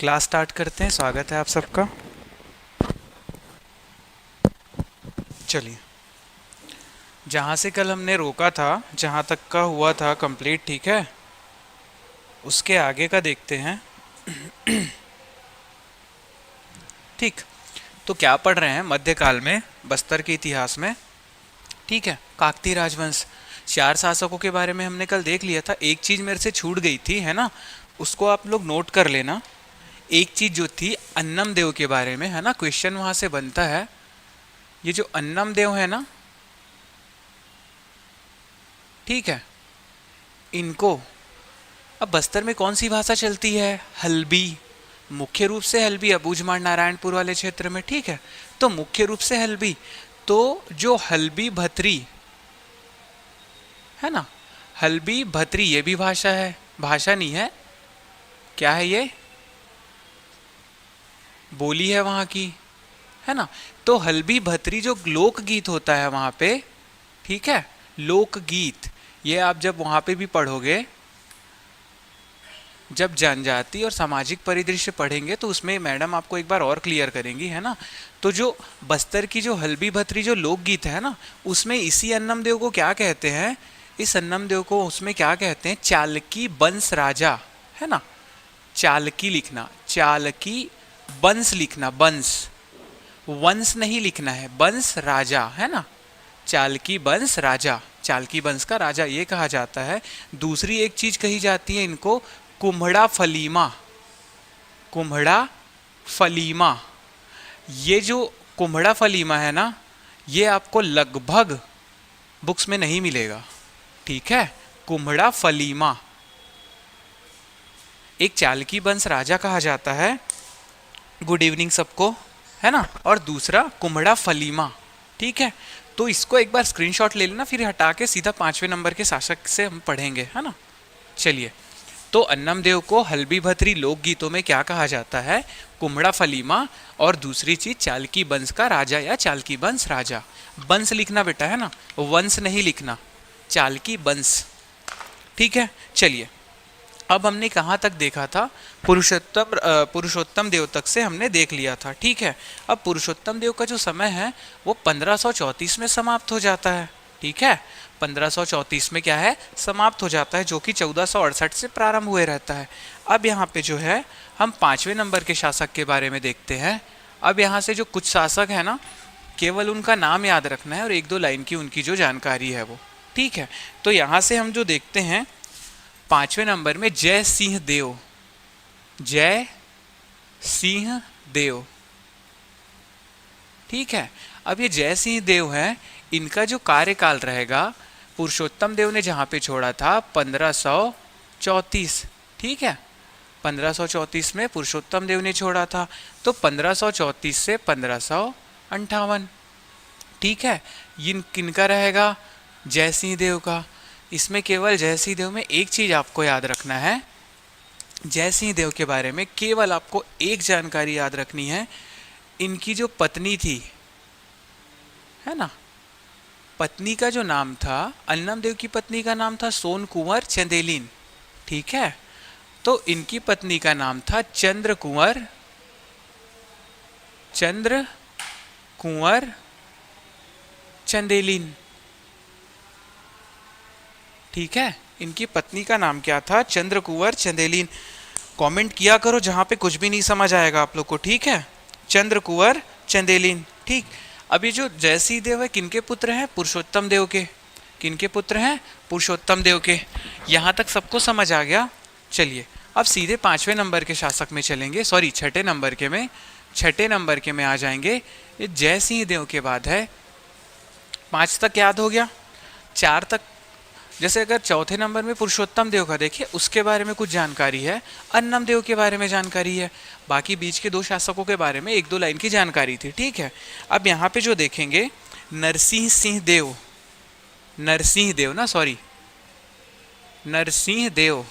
Class start करते हैं। स्वागत है आप सबका। चलिए, जहाँ से कल हमने रोका था, जहाँ तक का हुआ था कंप्लीट, ठीक है, उसके आगे का देखते हैं। ठीक, तो क्या पढ़ रहे हैं मध्यकाल में बस्तर के इतिहास में। ठीक है, काकतीय राजवंश, चार शासकों के बारे में हमने कल देख लिया था। एक चीज़ मेरे से छूट गई थी, है ना, उसको आप लोग नोट कर लेना। एक चीज़ जो थी अन्नम देव के बारे में, है ना, क्वेश्चन वहाँ से बनता है। ये जो अन्नम देव है ना, ठीक है, इनको, अब बस्तर में कौन सी भाषा चलती है? हल्बी, मुख्य रूप से हल्बी, अबूझमाड़ नारायणपुर वाले क्षेत्र में। ठीक है, तो मुख्य रूप से हल्बी। तो जो हल्बी भत्री है ना, हल्बी भत्री, ये भी भाषा है, भाषा नहीं है, क्या है ये? बोली है वहाँ की, है ना। तो हल्बी भत्री जो लोकगीत होता है वहाँ पे, ठीक है, लोकगीत, ये आप जब वहाँ पे भी पढ़ोगे, जब जनजाति और सामाजिक परिदृश्य पढ़ेंगे तो उसमें मैडम आपको एक बार और क्लियर करेंगी, है ना। तो जो बस्तर की जो हल्बी भत्री जो लोकगीत है ना, उसमें इसी अन्नम देव को क्या कहते हैं? इस अन्नम देव को उसमें क्या कहते हैं? चालकी बंस राजा, है ना। चालकी लिखना, चालकी बंस लिखना, बंस, वंश नहीं लिखना है, बंस राजा, है ना। चालकी बंस राजा, चालकी वंश का राजा ये कहा जाता है। दूसरी एक चीज कही जाती है इनको, कुम्हड़ा फलीमा, कुम्हड़ा फलीमा। ये जो कुम्हड़ा फलीमा है ना, ये आपको लगभग बुक्स में नहीं मिलेगा, ठीक है। कुम्हड़ा फलीमा एक चालकी वंश राजा कहा जाता है। गुड इवनिंग सबको, है ना। और दूसरा कुम्हड़ा फलीमा, ठीक है। तो इसको एक बार स्क्रीनशॉट ले लेना, फिर हटा के सीधा 5वें नंबर के शासक से हम पढ़ेंगे, है ना। चलिए, तो अन्नम देव को हल्बी भत्री लोकगीतों में क्या कहा जाता है? कुम्हड़ा फलीमा। और दूसरी चीज चालकी वंश का राजा या चालकी वंश राजा। वंश लिखना बेटा, है ना, वंश नहीं लिखना, चालकी वंश, ठीक है। चलिए, अब हमने कहाँ तक देखा था? पुरुषोत्तम देव तक से हमने देख लिया था, ठीक है। अब पुरुषोत्तम देव का जो समय है वो 1534 में समाप्त हो जाता है, ठीक है। 1534 में क्या है? समाप्त हो जाता है, जो कि 1468 से प्रारंभ हुए रहता है। अब यहाँ पे जो है हम 5वें नंबर के शासक के बारे में देखते हैं। अब यहाँ से जो कुछ शासक है ना, केवल उनका नाम याद रखना है और एक दो लाइन की उनकी जो जानकारी है वो, ठीक है। तो यहाँ से हम जो देखते हैं 5वें नंबर में जय सिंह देव, जय सिंह देव, ठीक है। अब ये जय सिंह देव है, इनका जो कार्यकाल रहेगा, पुरुषोत्तम देव ने जहाँ पे छोड़ा था 1534, ठीक है, 1534 में पुरुषोत्तम देव ने छोड़ा था। तो 1534 से 1558, ठीक है। इन किनका रहेगा? जय सिंह देव का। इसमें केवल जय सिंह देव में एक चीज आपको याद रखना है, जय सिंह देव के बारे में केवल आपको एक जानकारी याद रखनी है, इनकी जो पत्नी थी, है ना, पत्नी का जो नाम था, अन्नम देव की पत्नी का नाम था सोन कुंवर चंदेलिन, ठीक है। तो इनकी पत्नी का नाम था चंद्र कुंवर, चंद्र कुंवर चंदेलिन, ठीक है। इनकी पत्नी का नाम क्या था? चंद्र कुंवर चंदेलिन। कमेंट किया करो जहाँ पे कुछ भी नहीं समझ आएगा आप लोग को, ठीक है। चंद्र कुंवर चंदेलिन, ठीक। अब ये जो जय सिंह देव है, किनके पुत्र हैं? पुरुषोत्तम देव के। किनके पुत्र हैं? पुरुषोत्तम देव के। यहाँ तक सबको समझ आ गया? चलिए, अब सीधे 5वें नंबर के शासक में चलेंगे, सॉरी 6ठे नंबर के में, 6ठे नंबर के में आ जाएंगे। ये जय सिंह देव के बाद है, 5 तक याद हो गया, 4 तक, जैसे अगर चौथे नंबर में पुरुषोत्तम देव का देखिए, उसके बारे में कुछ जानकारी है, अन्नम देव के बारे में जानकारी है, बाकी बीच के दो शासकों के बारे में एक दो लाइन की जानकारी थी, ठीक है। अब यहाँ पे जो देखेंगे नरसिंह सिंह देव, नरसिंह देव ना, सॉरी नरसिंह देव,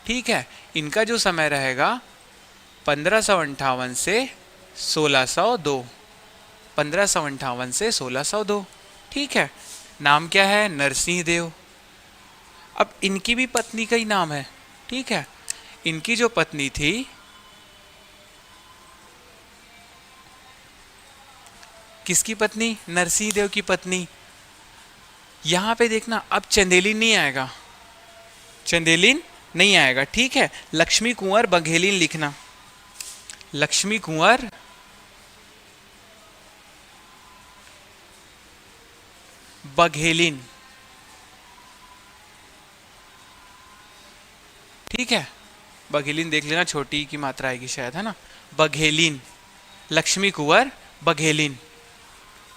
ठीक है। इनका जो समय रहेगा 1558 से 1602, 1558 से 1602, ठीक है। नाम क्या है? नरसिंह देव। अब इनकी भी पत्नी का ही नाम है, ठीक है, इनकी जो पत्नी थी, किसकी पत्नी? नरसिंह देव की पत्नी। यहां पे देखना, अब चंदेलिन नहीं आएगा, चंदेलिन नहीं आएगा, ठीक है। लक्ष्मी कुंवर बघेलिन लिखना, लक्ष्मी कुंवर बघेलिन, ठीक है। बघेलिन देख लेना, छोटी की मात्रा आएगी शायद, है ना। बघेलिन, लक्ष्मी कुंवर बघेलिन,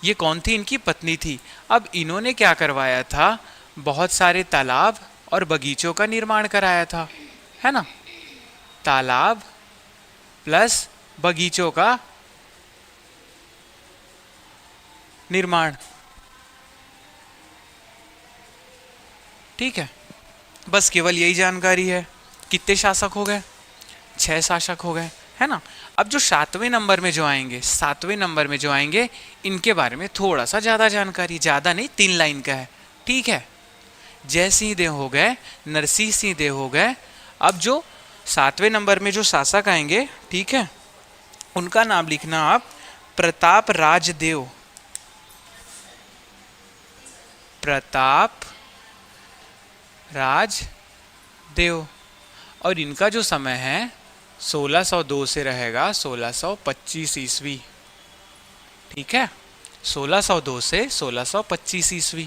ये कौन थी? इनकी पत्नी थी। अब इन्होंने क्या करवाया था? बहुत सारे तालाब और बगीचों का निर्माण कराया था, है ना। तालाब प्लस बगीचों का निर्माण, ठीक है। बस केवल यही जानकारी है। कितने शासक हो गए? 6 शासक हो गए, है ना। अब जो 7वें नंबर में जो आएंगे, 7वें नंबर में जो आएंगे, इनके बारे में थोड़ा सा ज्यादा जानकारी, ज्यादा नहीं, 3 लाइन का है, ठीक है। जय सिंह देव हो गए, नरसिंह सिंह देव हो गए। अब जो 7वें नंबर में जो शासक आएंगे, ठीक है, उनका नाम लिखना आप, प्रताप राज देव, प्रताप राज देव। और इनका जो समय है 1602 से रहेगा 1625 ईस्वी, ठीक है। 1602 से 1625 ईस्वी।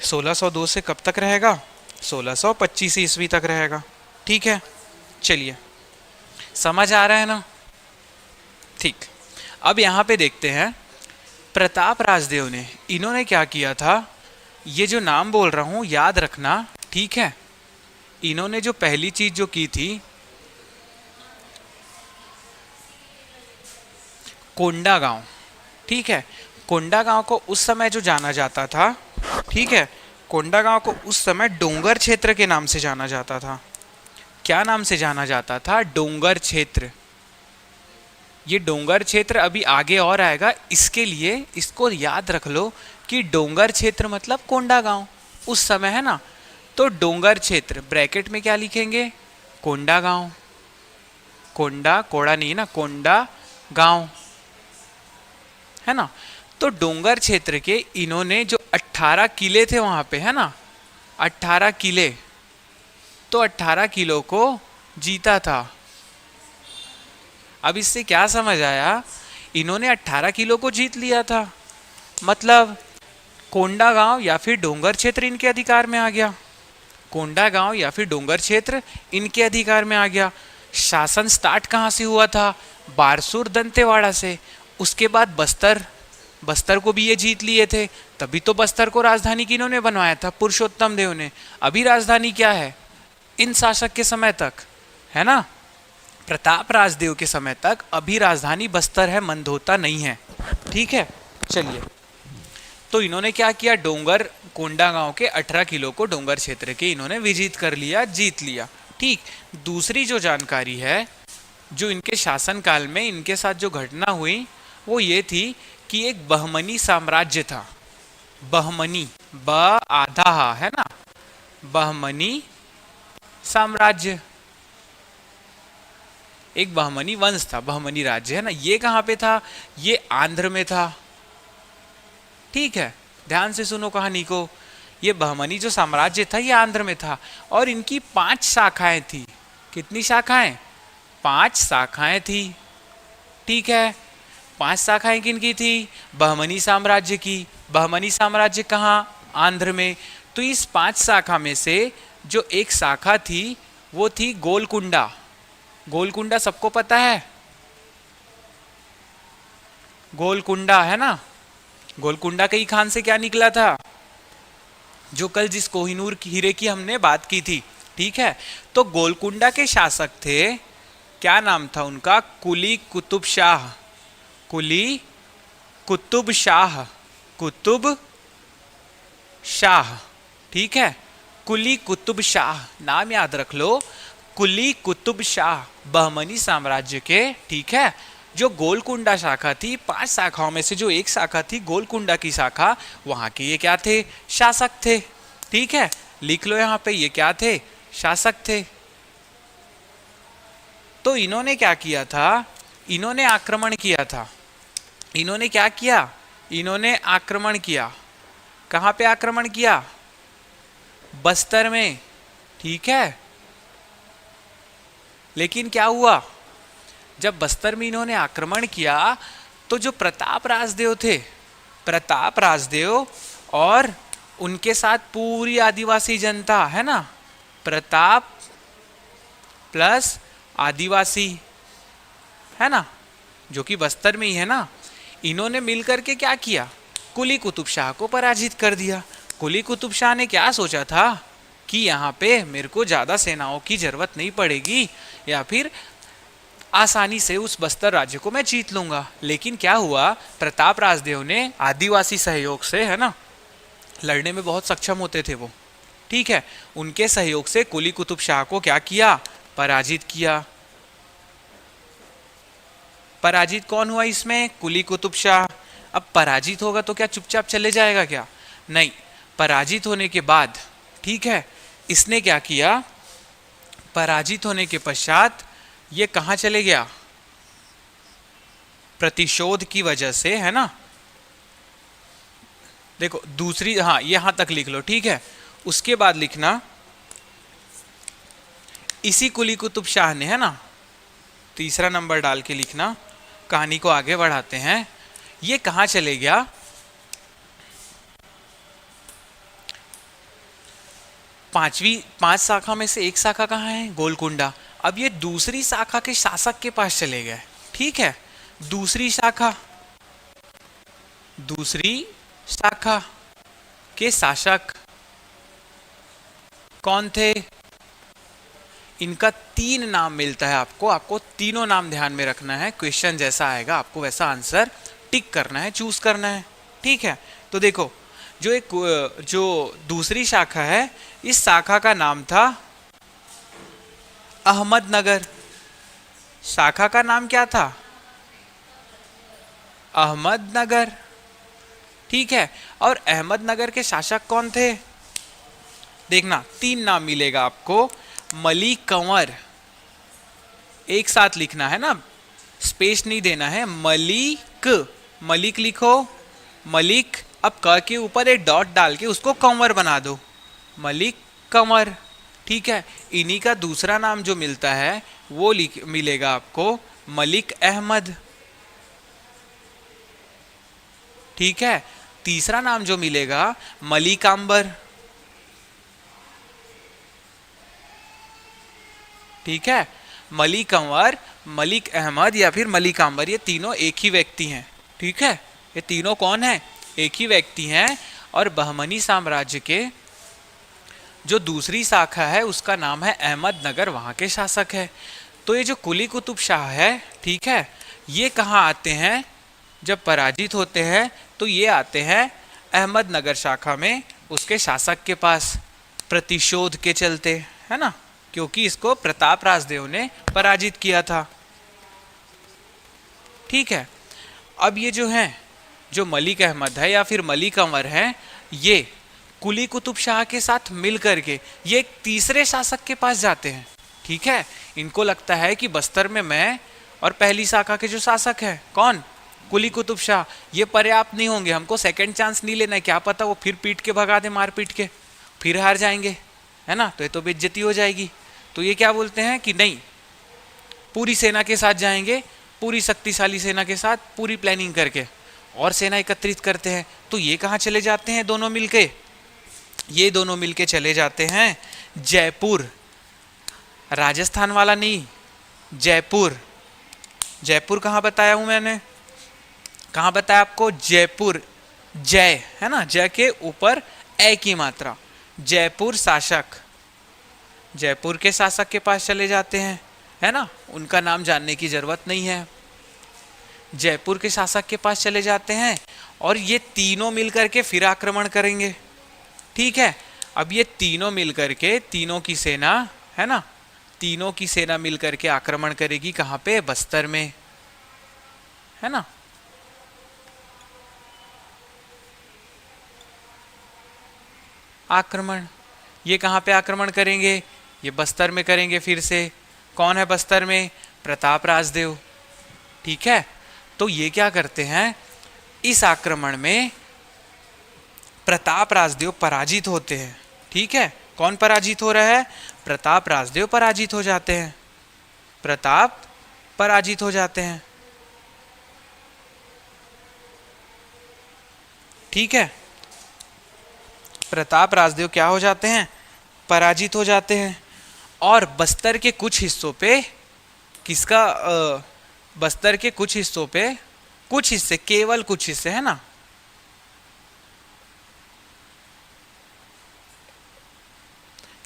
1602 से कब तक रहेगा? 1625 ईस्वी तक रहेगा, ठीक है। चलिए, समझ आ रहा है ना? ठीक। अब यहाँ पे देखते हैं प्रताप राजदेव ने, इन्होंने क्या किया था। ये जो नाम बोल रहा हूं याद रखना, ठीक है। इन्होंने जो पहली चीज जो की थी, कोंडागांव, ठीक है। कोंडागांव को उस समय जो जाना जाता था, ठीक है, कोंडागांव को उस समय डोंगर क्षेत्र के नाम से जाना जाता था। क्या नाम से जाना जाता था? डोंगर क्षेत्र। ये डोंगर क्षेत्र अभी आगे और आएगा, इसके लिए इसको याद रख लो कि डोंगर क्षेत्र मतलब कोंडागांव उस समय, है ना। तो डोंगर क्षेत्र ब्रैकेट में क्या लिखेंगे? कोंडागांव। कोंडा, कोड़ा नहीं ना, कोंडा गांव, है ना। तो डोंगर क्षेत्र के इन्होंने जो 18 किले थे वहां पे, है ना, 18 किले, तो 18 किलो को जीता था। अब इससे क्या समझ आया? इन्होंने 18 किलो को जीत लिया था, मतलब कोंडागांव या फिर डोंगर क्षेत्र इनके अधिकार में आ गया। कोंडागांव या फिर डोंगर क्षेत्र इनके अधिकार में आ गया। शासन स्टार्ट कहाँ से हुआ था? बारसूर दंतेवाड़ा से। उसके बाद बस्तर, बस्तर को भी ये जीत लिए थे, तभी तो बस्तर को राजधानी किन्होंने बनवाया था? पुरुषोत्तम देव ने। अभी राजधानी क्या है इन शासक के समय तक, है ना, प्रताप राजदेव के समय तक अभी राजधानी बस्तर है, मंदोता नहीं है, ठीक है। चलिए, तो इन्होंने क्या किया? डोंगर, कोंडागांव के 18 किलो को डोंगर क्षेत्र के इन्होंने विजित कर लिया, जीत लिया, ठीक। दूसरी जो जानकारी है, जो इनके शासनकाल में इनके साथ जो घटना हुई, वो ये थी कि एक बहमनी साम्राज्य था। बहमनी, ब आधा हा, है ना, बहमनी साम्राज्य, एक बहमनी वंश था, बहमनी राज्य, है ना। ये कहाँ पे था? ये आंध्र में था, ठीक है। ध्यान से सुनो कहानी को। ये बहमनी जो साम्राज्य था ये आंध्र में था, और इनकी 5 शाखाएं थी। कितनी शाखाएं? 5 शाखाएं थी, ठीक है। 5 शाखाएं किनकी थी? बहमनी साम्राज्य की। बहमनी साम्राज्य कहाँ? आंध्र में। तो इस 5 शाखा में से जो एक शाखा थी वो थी गोलकुंडा। गोलकुंडा सबको पता है, गोलकुंडा, है ना। गोलकुंडा कई खान से क्या निकला था? जो कल जिस कोहिनूर हीरे की हमने बात की थी, ठीक है। तो गोलकुंडा के शासक थे, क्या नाम था उनका? कुली कुतुब शाह। कुली कुतुब शाह, कुतुब शाह, ठीक है। कुली कुतुब शाह, नाम याद रख लो, कुली कुतुब शाह, बहमनी साम्राज्य के, ठीक है। जो गोलकुंडा शाखा थी, 5 शाखाओं में से जो एक शाखा थी गोलकुंडा की शाखा, वहां के ये क्या थे? शासक थे, ठीक है। लिख लो यहाँ पे, ये क्या थे? शासक थे। तो इन्होंने क्या किया था, इन्होंने आक्रमण किया था। इन्होंने क्या किया, इन्होंने आक्रमण किया। कहां पे आक्रमण किया, बस्तर में, ठीक है। लेकिन क्या हुआ, जब बस्तर में इन्होंने आक्रमण किया तो जो प्रताप राजदेव थे, प्रताप राजदेव और उनके साथ पूरी आदिवासी जनता, है ना, प्रताप प्लस आदिवासी, है ना, जो कि बस्तर में ही है ना, इन्होंने मिलकर के क्या किया, कुली कुतुब शाह को पराजित कर दिया। कुली कुतुब शाह ने क्या सोचा था कि यहाँ पे मेरे को ज़्यादा सेनाओं की जरूरत नहीं पड़ेगी, या फिर आसानी से उस बस्तर राज्य को मैं जीत लूंगा। लेकिन क्या हुआ, प्रताप राजदेव ने आदिवासी सहयोग से, है ना, लड़ने में बहुत सक्षम होते थे वो, ठीक है, उनके सहयोग से कुली कुतुब शाह को क्या किया, पराजित किया। पराजित कौन हुआ इसमें, कुली कुतुब शाह। अब पराजित होगा तो क्या चुपचाप चले जाएगा क्या, नहीं, पराजित होने के बाद, ठीक है, इसने क्या किया, पराजित होने के पश्चात ये कहां चले गया, प्रतिशोध की वजह से, है ना। देखो दूसरी, हाँ यहां तक लिख लो, ठीक है। उसके बाद लिखना, इसी कुली कुतुब शाह ने, है ना, तीसरा नंबर डाल के लिखना, कहानी को आगे बढ़ाते हैं। ये कहां चले गया, पांच शाखा में से एक शाखा कहाँ है, गोलकुंडा। अब ये दूसरी शाखा के शासक के पास चले गए, ठीक है। दूसरी शाखा, दूसरी शाखा के शासक कौन थे, इनका 3 नाम मिलता है आपको, आपको तीनों नाम ध्यान में रखना है। क्वेश्चन जैसा आएगा आपको वैसा आंसर टिक करना है, चूज करना है, ठीक है। तो देखो जो दूसरी शाखा है, इस शाखा का नाम था अहमदनगर। शाखा का नाम क्या था, अहमदनगर, ठीक है। और अहमदनगर के शासक कौन थे, देखना 3 नाम मिलेगा आपको, मलिक कंवर, एक साथ लिखना है ना, स्पेस नहीं देना है, मलिक, मलिक लिखो, मलिक, अब क के ऊपर एक डॉट डाल के उसको कंवर बना दो, मलिक कंवर, ठीक है। इन्हीं का दूसरा नाम जो मिलता है वो मिलेगा आपको मलिक अहमद, ठीक है। तीसरा नाम जो मिलेगा मलिकांबर, ठीक है। मलिक कंवर, मलिक अहमद या फिर मलिकांबर, ये तीनों एक ही व्यक्ति हैं, ठीक है। ये तीनों कौन है, एक ही व्यक्ति हैं। और बहमनी साम्राज्य के जो दूसरी शाखा है उसका नाम है अहमदनगर, वहाँ के शासक है। तो ये जो कुली कुतुब शाह है, ठीक है, ये कहाँ आते हैं, जब पराजित होते हैं तो ये आते हैं अहमदनगर शाखा में उसके शासक के पास, प्रतिशोध के चलते, है ना, क्योंकि इसको प्रताप राजदेव ने पराजित किया था, ठीक है। अब ये जो हैं, जो मलिक अहमद है या फिर मलिक कंवर हैं, ये कुली कुतुब शाह के साथ मिल करके ये एक तीसरे शासक के पास जाते हैं, ठीक है। इनको लगता है कि बस्तर में मैं और पहली शाखा के जो शासक है कौन, कुली कुतुब शाह, ये पर्याप्त नहीं होंगे, हमको सेकंड चांस नहीं लेना है, क्या पता वो फिर पीट के भगा दे, मार पीट के फिर हार जाएंगे, है ना, तो ये तो बेइज्जती हो जाएगी। तो ये क्या बोलते हैं कि नहीं, पूरी सेना के साथ जाएंगे, पूरी शक्तिशाली सेना के साथ, पूरी प्लानिंग करके और सेना एकत्रित करते हैं। तो ये कहाँ चले जाते हैं दोनों मिलके, ये दोनों मिलके चले जाते हैं जयपुर, राजस्थान वाला नहीं, जयपुर। जयपुर कहाँ बताया हूं मैंने, कहाँ बताया आपको, जयपुर, जय है ना, जय के ऊपर ए की मात्रा, जयपुर शासक, जयपुर के शासक के पास चले जाते हैं, है ना, उनका नाम जानने की जरूरत नहीं है, जयपुर के शासक के पास चले जाते हैं और ये तीनों मिलकर के फिर आक्रमण करेंगे, ठीक है। अब ये तीनों मिलकर के, तीनों की सेना, है ना, तीनों की सेना मिलकर के आक्रमण करेगी, कहां पे, बस्तर में, है ना। आक्रमण, ये कहां पे आक्रमण करेंगे, ये बस्तर में करेंगे फिर से। कौन है बस्तर में? प्रताप राजदेव। ठीक है, तो ये क्या करते हैं, इस आक्रमण में प्रताप राजदेव पराजित होते हैं। ठीक है, कौन पराजित हो रहा है? प्रताप राजदेव पराजित हो जाते हैं। प्रताप पराजित हो जाते हैं। ठीक है, प्रताप राजदेव क्या हो जाते हैं? पराजित हो जाते हैं। और बस्तर के कुछ हिस्सों पे किसका बस्तर के कुछ हिस्सों पे, कुछ हिस्से, केवल कुछ हिस्से, है ना,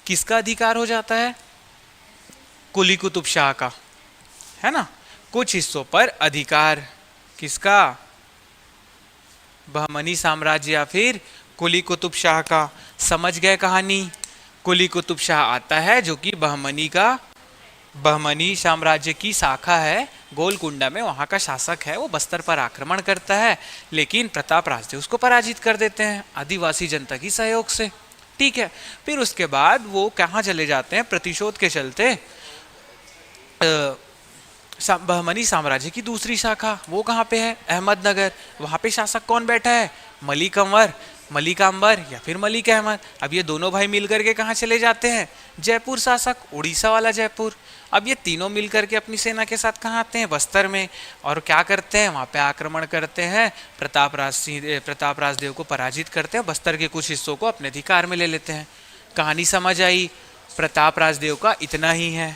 किसका अधिकार हो जाता है? कुली कुतुब शाह का, है ना। कुछ हिस्सों पर अधिकार किसका? बहमनी साम्राज्य या फिर कुली कुतुब शाह का। समझ गए कहानी? कुली कुतुब शाह आता है जो कि बहमनी साम्राज्य की शाखा है, गोलकुंडा में वहाँ का शासक है। वो बस्तर पर आक्रमण करता है, लेकिन प्रताप राजदेव उसको पराजित कर देते हैं आदिवासी जनता की सहयोग से। ठीक है, फिर उसके बाद वो कहाँ चले जाते हैं? प्रतिशोध के चलते बहमनी साम्राज्य की दूसरी शाखा, वो कहाँ पे है? अहमदनगर। वहाँ पे शासक कौन बैठा है? मलिक अंबर या फिर मलिक अहमद। अब ये दोनों भाई मिलकर के कहाँ चले जाते हैं? जयपुर शासक, उड़ीसा वाला जयपुर। अब ये तीनों मिलकर के अपनी सेना के साथ कहाँ आते हैं? बस्तर में। और क्या करते हैं? वहाँ पे आक्रमण करते हैं, प्रताप राजदेव को पराजित करते हैं, बस्तर के कुछ हिस्सों को अपने अधिकार में ले लेते हैं। कहानी समझ आई? प्रताप राजदेव का इतना ही है।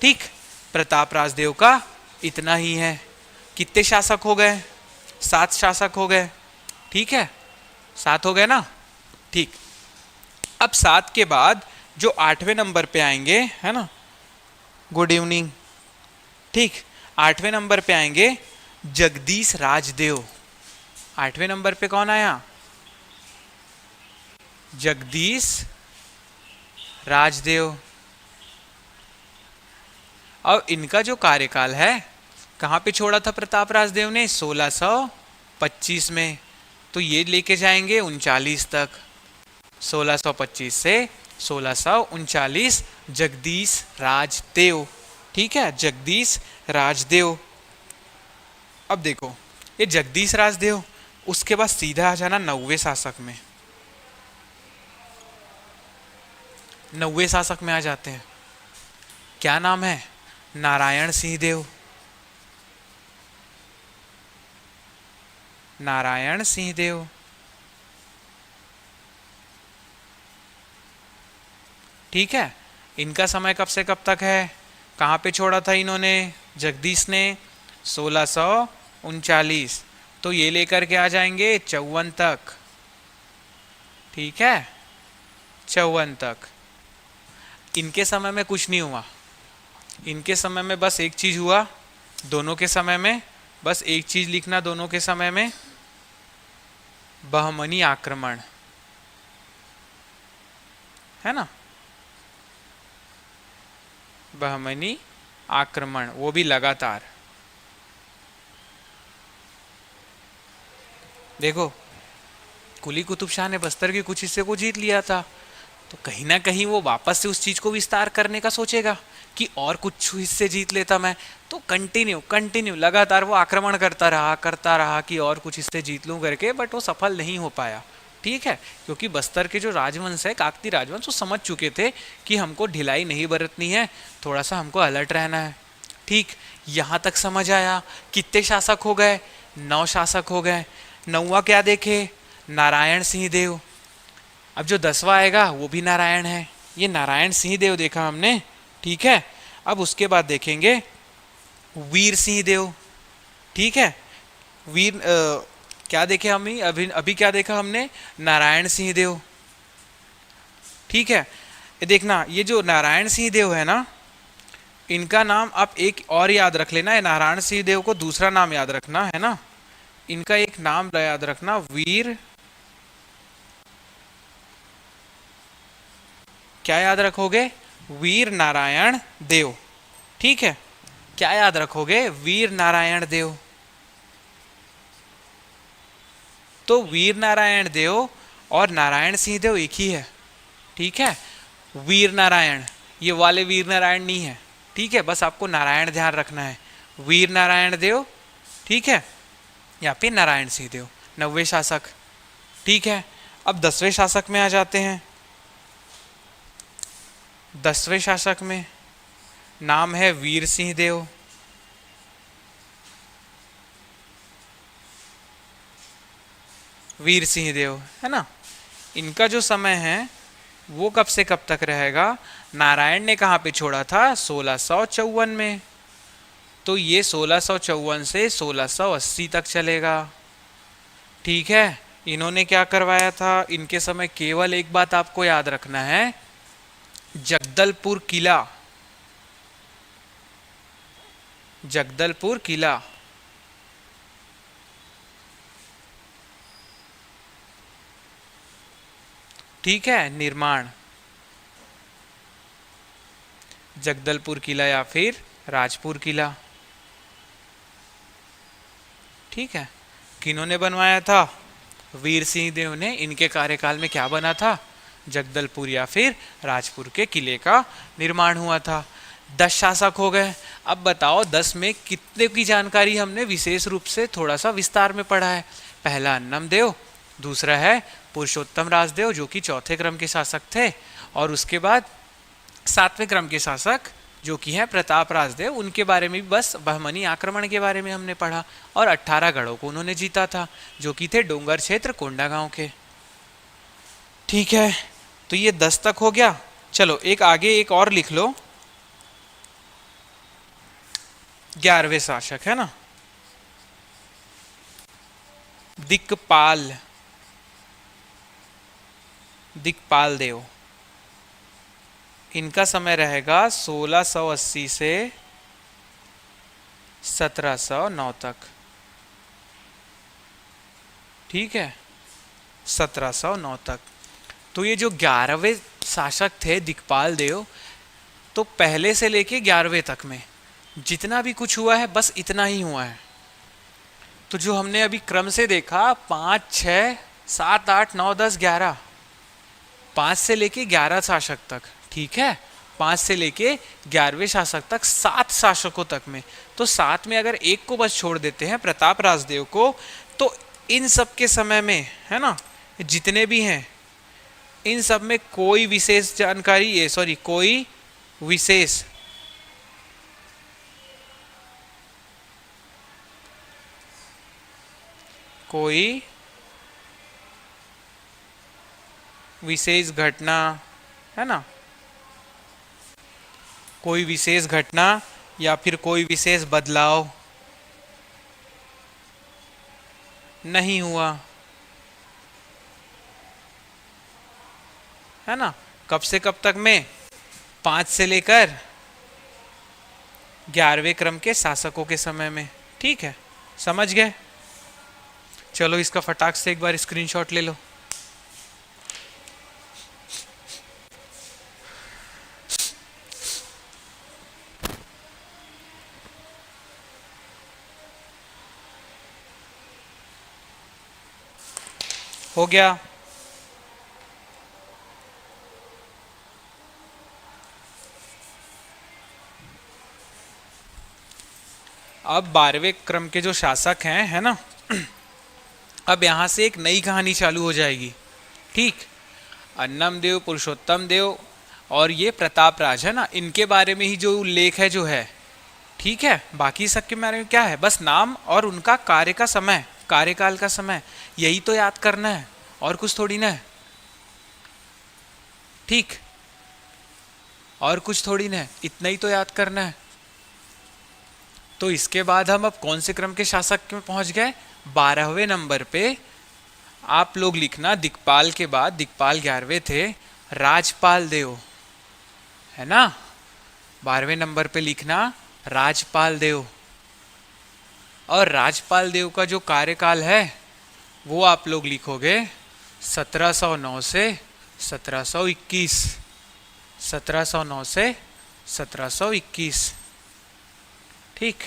ठीक, प्रताप राजदेव का इतना ही है। कितने शासक हो गए? 7 शासक हो गए। ठीक है, 7 हो गए ना। ठीक, अब 7 के बाद जो 8वें नंबर पे आएंगे, है ना, गुड इवनिंग। ठीक, 8वें नंबर पे आएंगे जगदीश राजदेव। 8वें नंबर पे कौन आया? जगदीश राजदेव। और इनका जो कार्यकाल है, कहाँ पे छोड़ा था प्रताप राजदेव ने? 1625 में। तो ये लेके जाएंगे 39 तक, 1625 से 1639 जगदीश राजदेव। ठीक है, जगदीश राजदेव। अब देखो, ये जगदीश राजदेव, उसके बाद सीधा आ जाना 9वें शासक में। 9वें शासक में आ जाते हैं। क्या नाम है? नारायण सिंह देव। नारायण सिंह देव। ठीक है, इनका समय कब से कब तक है? कहाँ पे छोड़ा था इन्होंने, जगदीश ने? 1639। तो ये लेकर के आ जाएंगे 54 तक। ठीक है, 54 तक। इनके समय में कुछ नहीं हुआ। इनके समय में बस एक चीज हुआ, दोनों के समय में बस एक चीज लिखना, दोनों के समय में बहमनी आक्रमण, है ना, बहमनी आक्रमण, वो भी लगातार। देखो, कुली कुतुब शाह ने बस्तर के कुछ हिस्से को जीत लिया था, तो कहीं ना कहीं वो वापस से उस चीज को विस्तार करने का सोचेगा कि और कुछ हिस्से जीत लेता मैं। तो कंटिन्यू लगातार वो आक्रमण करता रहा कि और कुछ हिस्से जीत लूं करके, बट वो सफल नहीं हो पाया। ठीक है, क्योंकि बस्तर के जो राजवंश है, काकती राजवंश, वो समझ चुके थे कि हमको ढिलाई नहीं बरतनी है, थोड़ा सा हमको अलर्ट रहना है। ठीक, यहाँ तक समझ आया? कितने शासक हो गए? 9 शासक हो गए। 9वां क्या देखे? नारायण सिंह देव। अब जो 10वां आएगा वो भी नारायण है, ये नारायण सिंह देव देखा हमने। ठीक है, अब उसके बाद देखेंगे वीर सिंह देव। ठीक है, क्या देखे हम? अभी क्या देखा हमने? नारायण सिंह देव। ठीक है, ये देखना, ये जो नारायण सिंह देव है ना, इनका नाम आप एक और याद रख लेना है। नारायण सिंह देव को दूसरा नाम याद रखना है ना, इनका एक नाम याद रखना, वीर, क्या याद रखोगे? वीर नारायण देव। ठीक है, क्या याद रखोगे? वीर नारायण देव। तो वीर नारायण देव और नारायण सिंह देव एक ही है। ठीक है, वीर नारायण ये वाले वीर नारायण नहीं है, ठीक है, बस आपको नारायण ध्यान रखना है। वीर नारायण देव, ठीक है, या फिर नारायण सिंह देव, 9वें शासक, ठीक है। अब 10वें शासक में आ जाते हैं। 10वें शासक में नाम है वीर सिंह देव। वीर सिंह देव है ना। इनका जो समय है वो कब से कब तक रहेगा? नारायण ने कहाँ पे छोड़ा था? 1654 में। तो ये 1654 से 1680 तक चलेगा, ठीक है। इन्होंने क्या करवाया था? इनके समय केवल एक बात आपको याद रखना है, जगदलपुर किला, जगदलपुर किला, ठीक है, निर्माण, जगदलपुर किला या फिर राजपुर किला, ठीक है। किन्होंने बनवाया था? वीर सिंह देव ने। इनके कार्यकाल में क्या बना था? जगदलपुर या फिर राजपुर के किले का निर्माण हुआ था। 10 शासक हो गए। अब बताओ 10 में कितने की जानकारी हमने विशेष रूप से थोड़ा सा विस्तार में पढ़ा है? पहला अन्नम देव, दूसरा है पुरुषोत्तम राजदेव जो कि चौथे क्रम के शासक थे, और उसके बाद 7वें क्रम के शासक जो कि हैं प्रताप राजदेव, उनके बारे में भी बस बहमनी आक्रमण के बारे में हमने पढ़ा, और 18 गढ़ों को उन्होंने जीता था जो कि थे डोंगर क्षेत्र कोंडागांव के, ठीक है। तो ये 10 तक हो गया। चलो एक आगे एक और लिख लो, 11वें शासक है ना, दिक्पाल, दिक्पाल देव। इनका समय रहेगा 1680 से 1709 तक, ठीक है, 1709 तक। तो ये जो 11वें शासक थे दिक्पाल देव, तो पहले से लेके 11वें तक में जितना भी कुछ हुआ है बस इतना ही हुआ है। तो जो हमने अभी क्रम से देखा 5, 6, 7, 8, 9, 10, 11, 5 से लेके 11 शासक तक, ठीक है, 5 से लेके 11वें शासक तक 7 शासकों तक में। तो 7 में अगर एक को बस छोड़ देते हैं प्रताप राजदेव को, तो इन सब के समय में है ना, जितने भी हैं इन सब में कोई विशेष जानकारी, ये सॉरी कोई विशेष कोई विशेष घटना है ना, कोई विशेष घटना या फिर कोई विशेष बदलाव नहीं हुआ, है ना। कब से कब तक में? 5 से लेकर 11वें क्रम के शासकों के समय में, ठीक है, समझ गए। चलो इसका फटाक से एक बार स्क्रीनशॉट ले लो। हो गया। अब 12वें क्रम के जो शासक हैं है ना, अब यहां से एक नई कहानी चालू हो जाएगी, ठीक। अन्नम देव, पुरुषोत्तम देव और ये प्रताप राज है ना, इनके बारे में ही जो उल्लेख है जो है, ठीक है। बाकी सबके बारे में क्या है? बस नाम और उनका कार्य का समय, कार्यकाल का समय, यही तो याद करना है, और कुछ थोड़ी ना है, ठीक, और कुछ थोड़ी ना है, इतना ही तो याद करना है। तो इसके बाद हम अब कौन से क्रम के शासक में पहुंच गए? 12वें नंबर पे आप लोग लिखना, दिक्पाल के बाद, दिक्पाल 11वें थे, राजपाल देव, है ना। 12वें नंबर पे लिखना राजपाल देव, और राजपाल देव का जो कार्यकाल है वो आप लोग लिखोगे 1709 से 1721, 1709 से 1721, ठीक।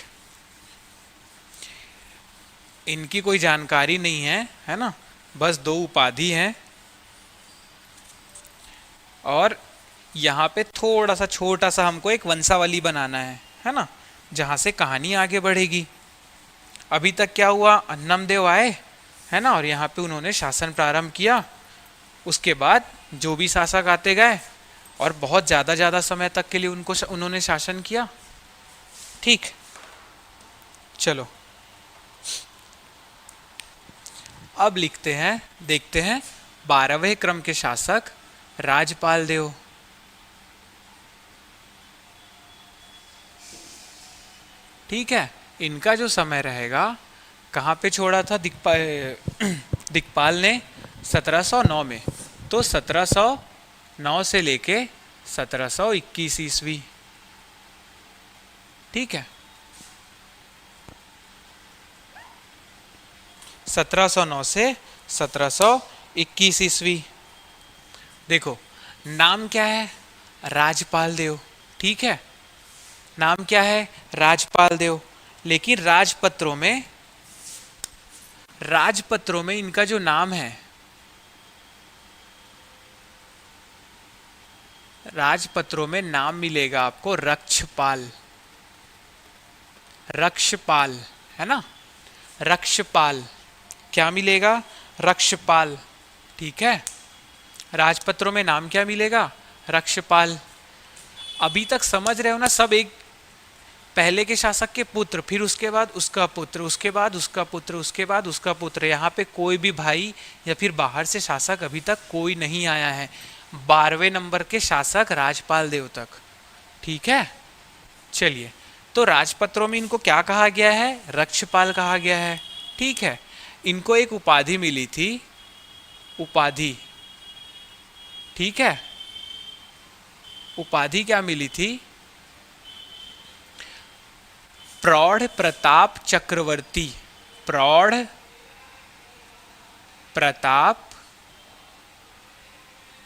इनकी कोई जानकारी नहीं है ना, बस 2 उपाधि हैं, और यहाँ पे थोड़ा सा छोटा सा हमको एक वंशावली बनाना है ना, जहाँ से कहानी आगे बढ़ेगी। अभी तक क्या हुआ, अन्नमदेव आए, है ना, और यहाँ पे उन्होंने शासन प्रारंभ किया। उसके बाद जो भी शासक आते गए और बहुत ज़्यादा समय तक के लिए उन्होंने शासन किया। ठीक, चलो अब लिखते हैं, देखते हैं 12वें क्रम के शासक राजपाल देव। ठीक है, इनका जो समय रहेगा, कहाँ पे छोड़ा था दिक्पाल ने 1709 में, तो 1709 से लेके 1721 ईस्वी। ठीक है, 1709 से 1721 ईस्वी। देखो नाम क्या है, राजपाल देव। ठीक है, नाम क्या है, राजपाल देव। लेकिन राजपत्रों में इनका जो नाम है, राजपत्रों में नाम मिलेगा आपको रक्षपाल। रक्षपाल, है ना, रक्षपाल। क्या मिलेगा, रक्षपाल। ठीक है, राजपत्रों में नाम क्या मिलेगा, रक्षपाल। अभी तक समझ रहे हो ना, सब एक पहले के शासक के पुत्र, फिर उसके बाद उसका पुत्र, उसके बाद उसका पुत्र, उसके बाद उसका पुत्र। यहाँ पे कोई भी भाई या फिर बाहर से शासक अभी तक कोई नहीं आया है। 12वें नंबर के शासक राजपाल देव तक। ठीक है, चलिए, तो राजपत्रों में इनको क्या कहा गया है, रक्षपाल कहा गया है। ठीक है, इनको एक उपाधि मिली थी, उपाधि। ठीक है, उपाधि क्या मिली थी, प्रौढ़ प्रताप चक्रवर्ती। प्रौढ़ प्रताप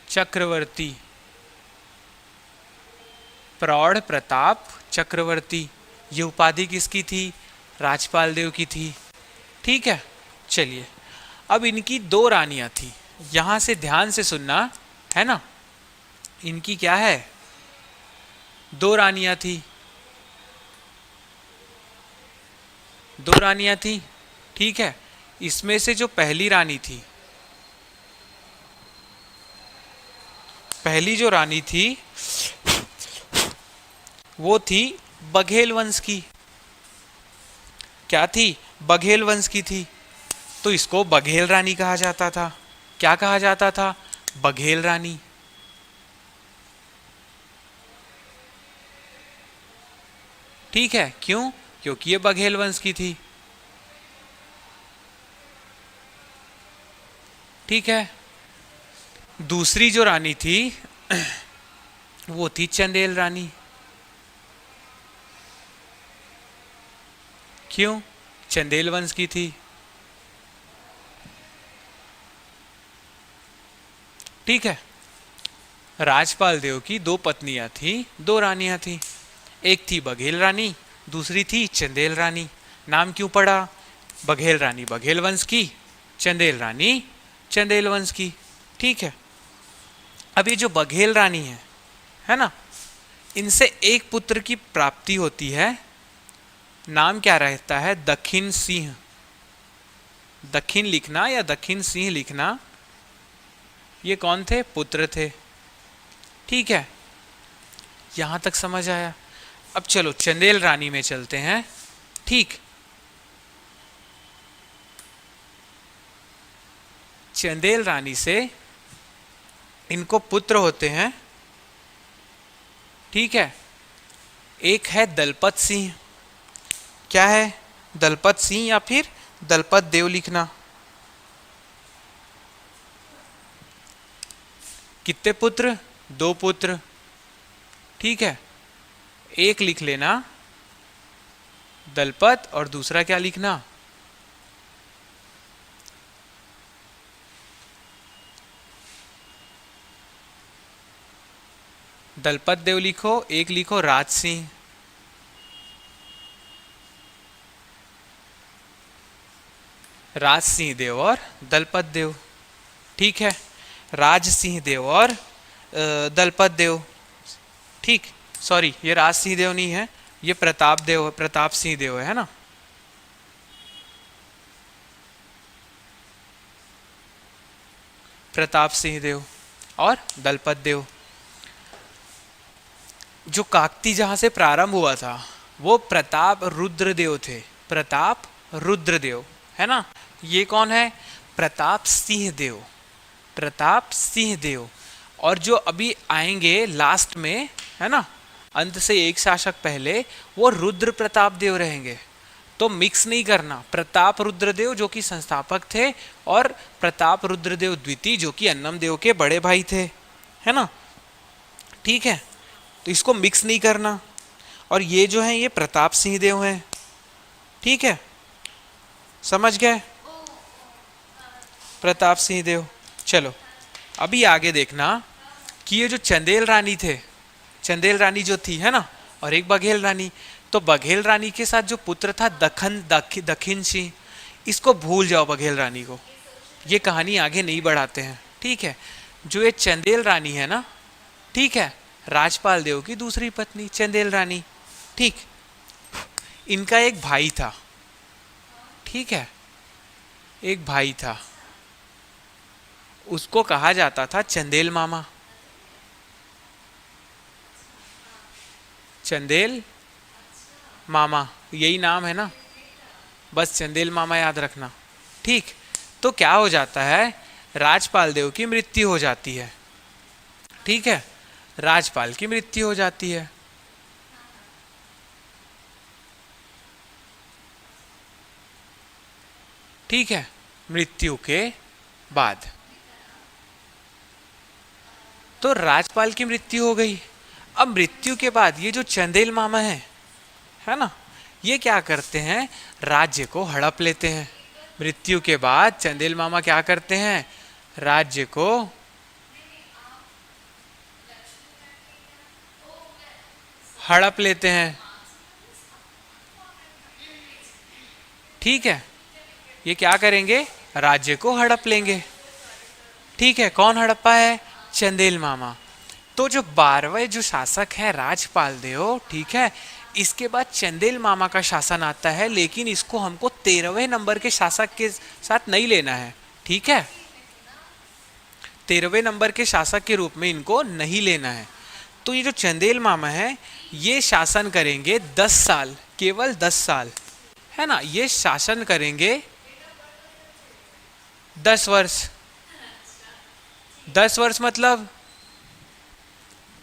चक्रवर्ती, प्रौढ़ प्रताप चक्रवर्ती। ये उपाधि किसकी थी, राजपाल देव की थी। ठीक है, चलिए, अब इनकी 2 रानियां थी। यहां से ध्यान से सुनना, है ना, इनकी क्या है, 2 रानियां थी। 2 रानियां थी। ठीक है, इसमें से जो पहली रानी थी, पहली जो रानी थी वो थी बघेल वंश की। क्या थी, बघेल वंश की थी, तो इसको बघेल रानी कहा जाता था। क्या कहा जाता था, बघेल रानी। ठीक है, क्यों, क्योंकि ये बघेल वंश की थी। ठीक है, दूसरी जो रानी थी वो थी चंदेल रानी। क्यों, चंदेल वंश की थी। ठीक है, राजपाल देव की 2 पत्नियां थी, 2 रानियां थी। एक थी बघेल रानी, दूसरी थी चंदेल रानी। नाम क्यों पड़ा, बघेल रानी बघेल वंश की, चंदेल रानी चंदेल वंश की। ठीक है, अब ये जो बघेल रानी है ना, इनसे एक पुत्र की प्राप्ति होती है। नाम क्या रहता है, दक्षिण सिंह। दक्षिण लिखना या दक्षिण सिंह लिखना। ये कौन थे, पुत्र थे। ठीक है, यहां तक समझ आया। अब चलो चंदेल रानी में चलते हैं। ठीक, चंदेल रानी से इनको पुत्र होते हैं। ठीक है, एक है दलपत सिंह। क्या है, दलपत सिंह या फिर दलपत देव लिखना। कितने पुत्र, 2 पुत्र। ठीक है, एक लिख लेना दलपत और दूसरा क्या लिखना, दलपत देव लिखो, एक लिखो राज सिंह। राज सिंह देव और दलपत देव। ठीक है, राज सिंह देव और दलपत देव। ठीक, सॉरी ये राज सिंह देव नहीं है, ये प्रताप देव, प्रताप सिंह देव है ना। प्रताप सिंह देव और दलपत देव। जो काकती जहां से प्रारंभ हुआ था वो प्रताप रुद्रदेव थे, प्रताप रुद्रदेव, है ना। ये कौन है? प्रताप सिंह देव, प्रताप सिंह देव। और जो अभी आएंगे लास्ट में, है ना, अंत से एक शासक पहले, वो रुद्र प्रताप देव रहेंगे। तो मिक्स नहीं करना, प्रताप रुद्रदेव जो कि संस्थापक थे और प्रताप रुद्रदेव द्वितीय जो कि अन्नम देव के बड़े भाई थे, है ना। ठीक है, तो इसको मिक्स नहीं करना। और ये जो है ये प्रताप सिंह देव हैं, ठीक है, समझ गए, प्रताप सिंह देव। चलो अभी आगे देखना कि ये जो चंदेल रानी थे, चंदेल रानी जो थी, है ना, और एक बघेल रानी, तो बघेल रानी के साथ जो पुत्र था दखिन सिंह, इसको भूल जाओ बघेल रानी को, ये कहानी आगे नहीं बढ़ाते हैं, ठीक है। जो ये चंदेल रानी है ना, ठीक है, राजपाल देव की दूसरी पत्नी चंदेल रानी, ठीक, इनका एक भाई था, ठीक है, एक भाई था, उसको कहा जाता था चंदेल मामा, चंदेल मामा, यही नाम है ना, बस चंदेल मामा याद रखना, ठीक। तो क्या हो जाता है, राजपाल देव की मृत्यु हो जाती है, ठीक है, राजपाल की मृत्यु हो जाती है। ठीक है, मृत्यु के बाद तो राजपाल की मृत्यु हो गई। अब मृत्यु के बाद ये जो चंदेल मामा है ना, ये क्या करते हैं, राज्य को हड़प लेते हैं। मृत्यु के बाद चंदेल मामा क्या करते हैं, राज्य को हड़प लेते हैं, ठीक है, ये क्या करेंगे, राज्य को हड़प लेंगे, ठीक है। कौन हड़प्पा है, चंदेल मामा। तो जो 12वें जो शासक हैं राजपाल देव, ठीक है, इसके बाद चंदेल मामा का शासन आता है, लेकिन इसको हमको 13वें नंबर के शासक के साथ नहीं लेना है, ठीक है, 13वें नंबर के शासक के रूप में इनको नहीं लेना है। तो ये जो चंदेल मामा है ये शासन करेंगे 10 साल, केवल 10 साल, है ना, ये शासन करेंगे 10 वर्ष। 10 वर्ष मतलब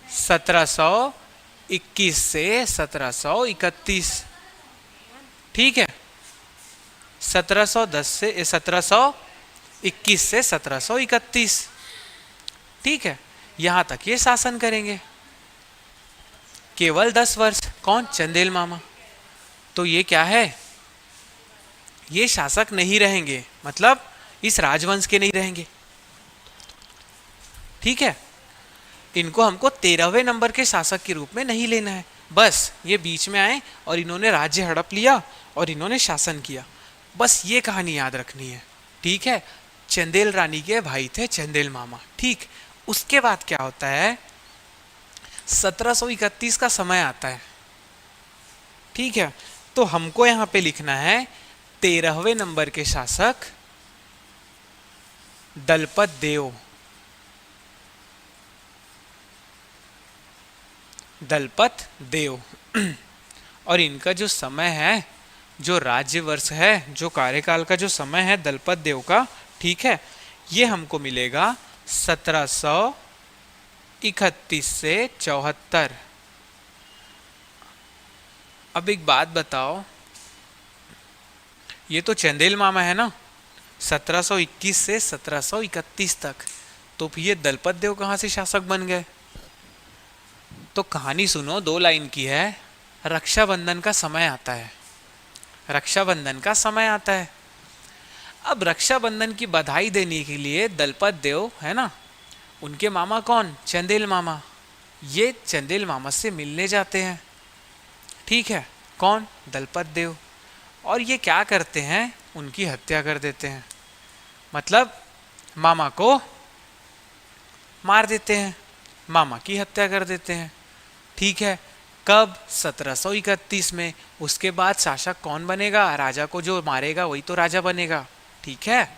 1721 से 1731, ठीक है, 1710 से 1721 से 1731, ठीक है, यहां तक ये शासन करेंगे, केवल 10 वर्ष। कौन, चंदेल मामा। तो ये क्या है, ये शासक नहीं रहेंगे, मतलब इस राजवंश के नहीं रहेंगे, ठीक है। इनको हमको 13वें नंबर के शासक के रूप में नहीं लेना है, बस ये बीच में आए और इन्होंने राज्य हड़प लिया और इन्होंने शासन किया, बस ये कहानी याद रखनी है, ठीक है। चंदेल रानी के भाई थे चंदेल मामा, ठीक। उसके बाद क्या होता है, 1731 का समय आता है, ठीक है। तो हमको यहां पे लिखना है 13वें नंबर के शासक दलपत देव, दलपत देव। और इनका जो समय है, जो राज्य वर्ष है, जो कार्यकाल का जो समय है दलपत देव का, ठीक है, ये हमको मिलेगा 1731 से 74। अब एक बात बताओ, ये तो चंदेल मामा है ना, 1721 से 1731 तक, तो फिर ये दलपत देव कहाँ से शासक बन गए? तो कहानी सुनो, 2 लाइन की है। रक्षाबंधन का समय आता है, रक्षाबंधन का समय आता है। अब रक्षाबंधन की बधाई देने के लिए दलपत देव, है ना, उनके मामा कौन, चंदेल मामा, ये चंदेल मामा से मिलने जाते हैं, ठीक है, कौन, दलपत देव। और ये क्या करते हैं, उनकी हत्या कर देते हैं, मतलब मामा को मार देते हैं, मामा की हत्या कर देते हैं, ठीक है, कब? 1731 में। उसके बाद शासक कौन बनेगा? राजा को जो मारेगा वही तो राजा बनेगा, ठीक है।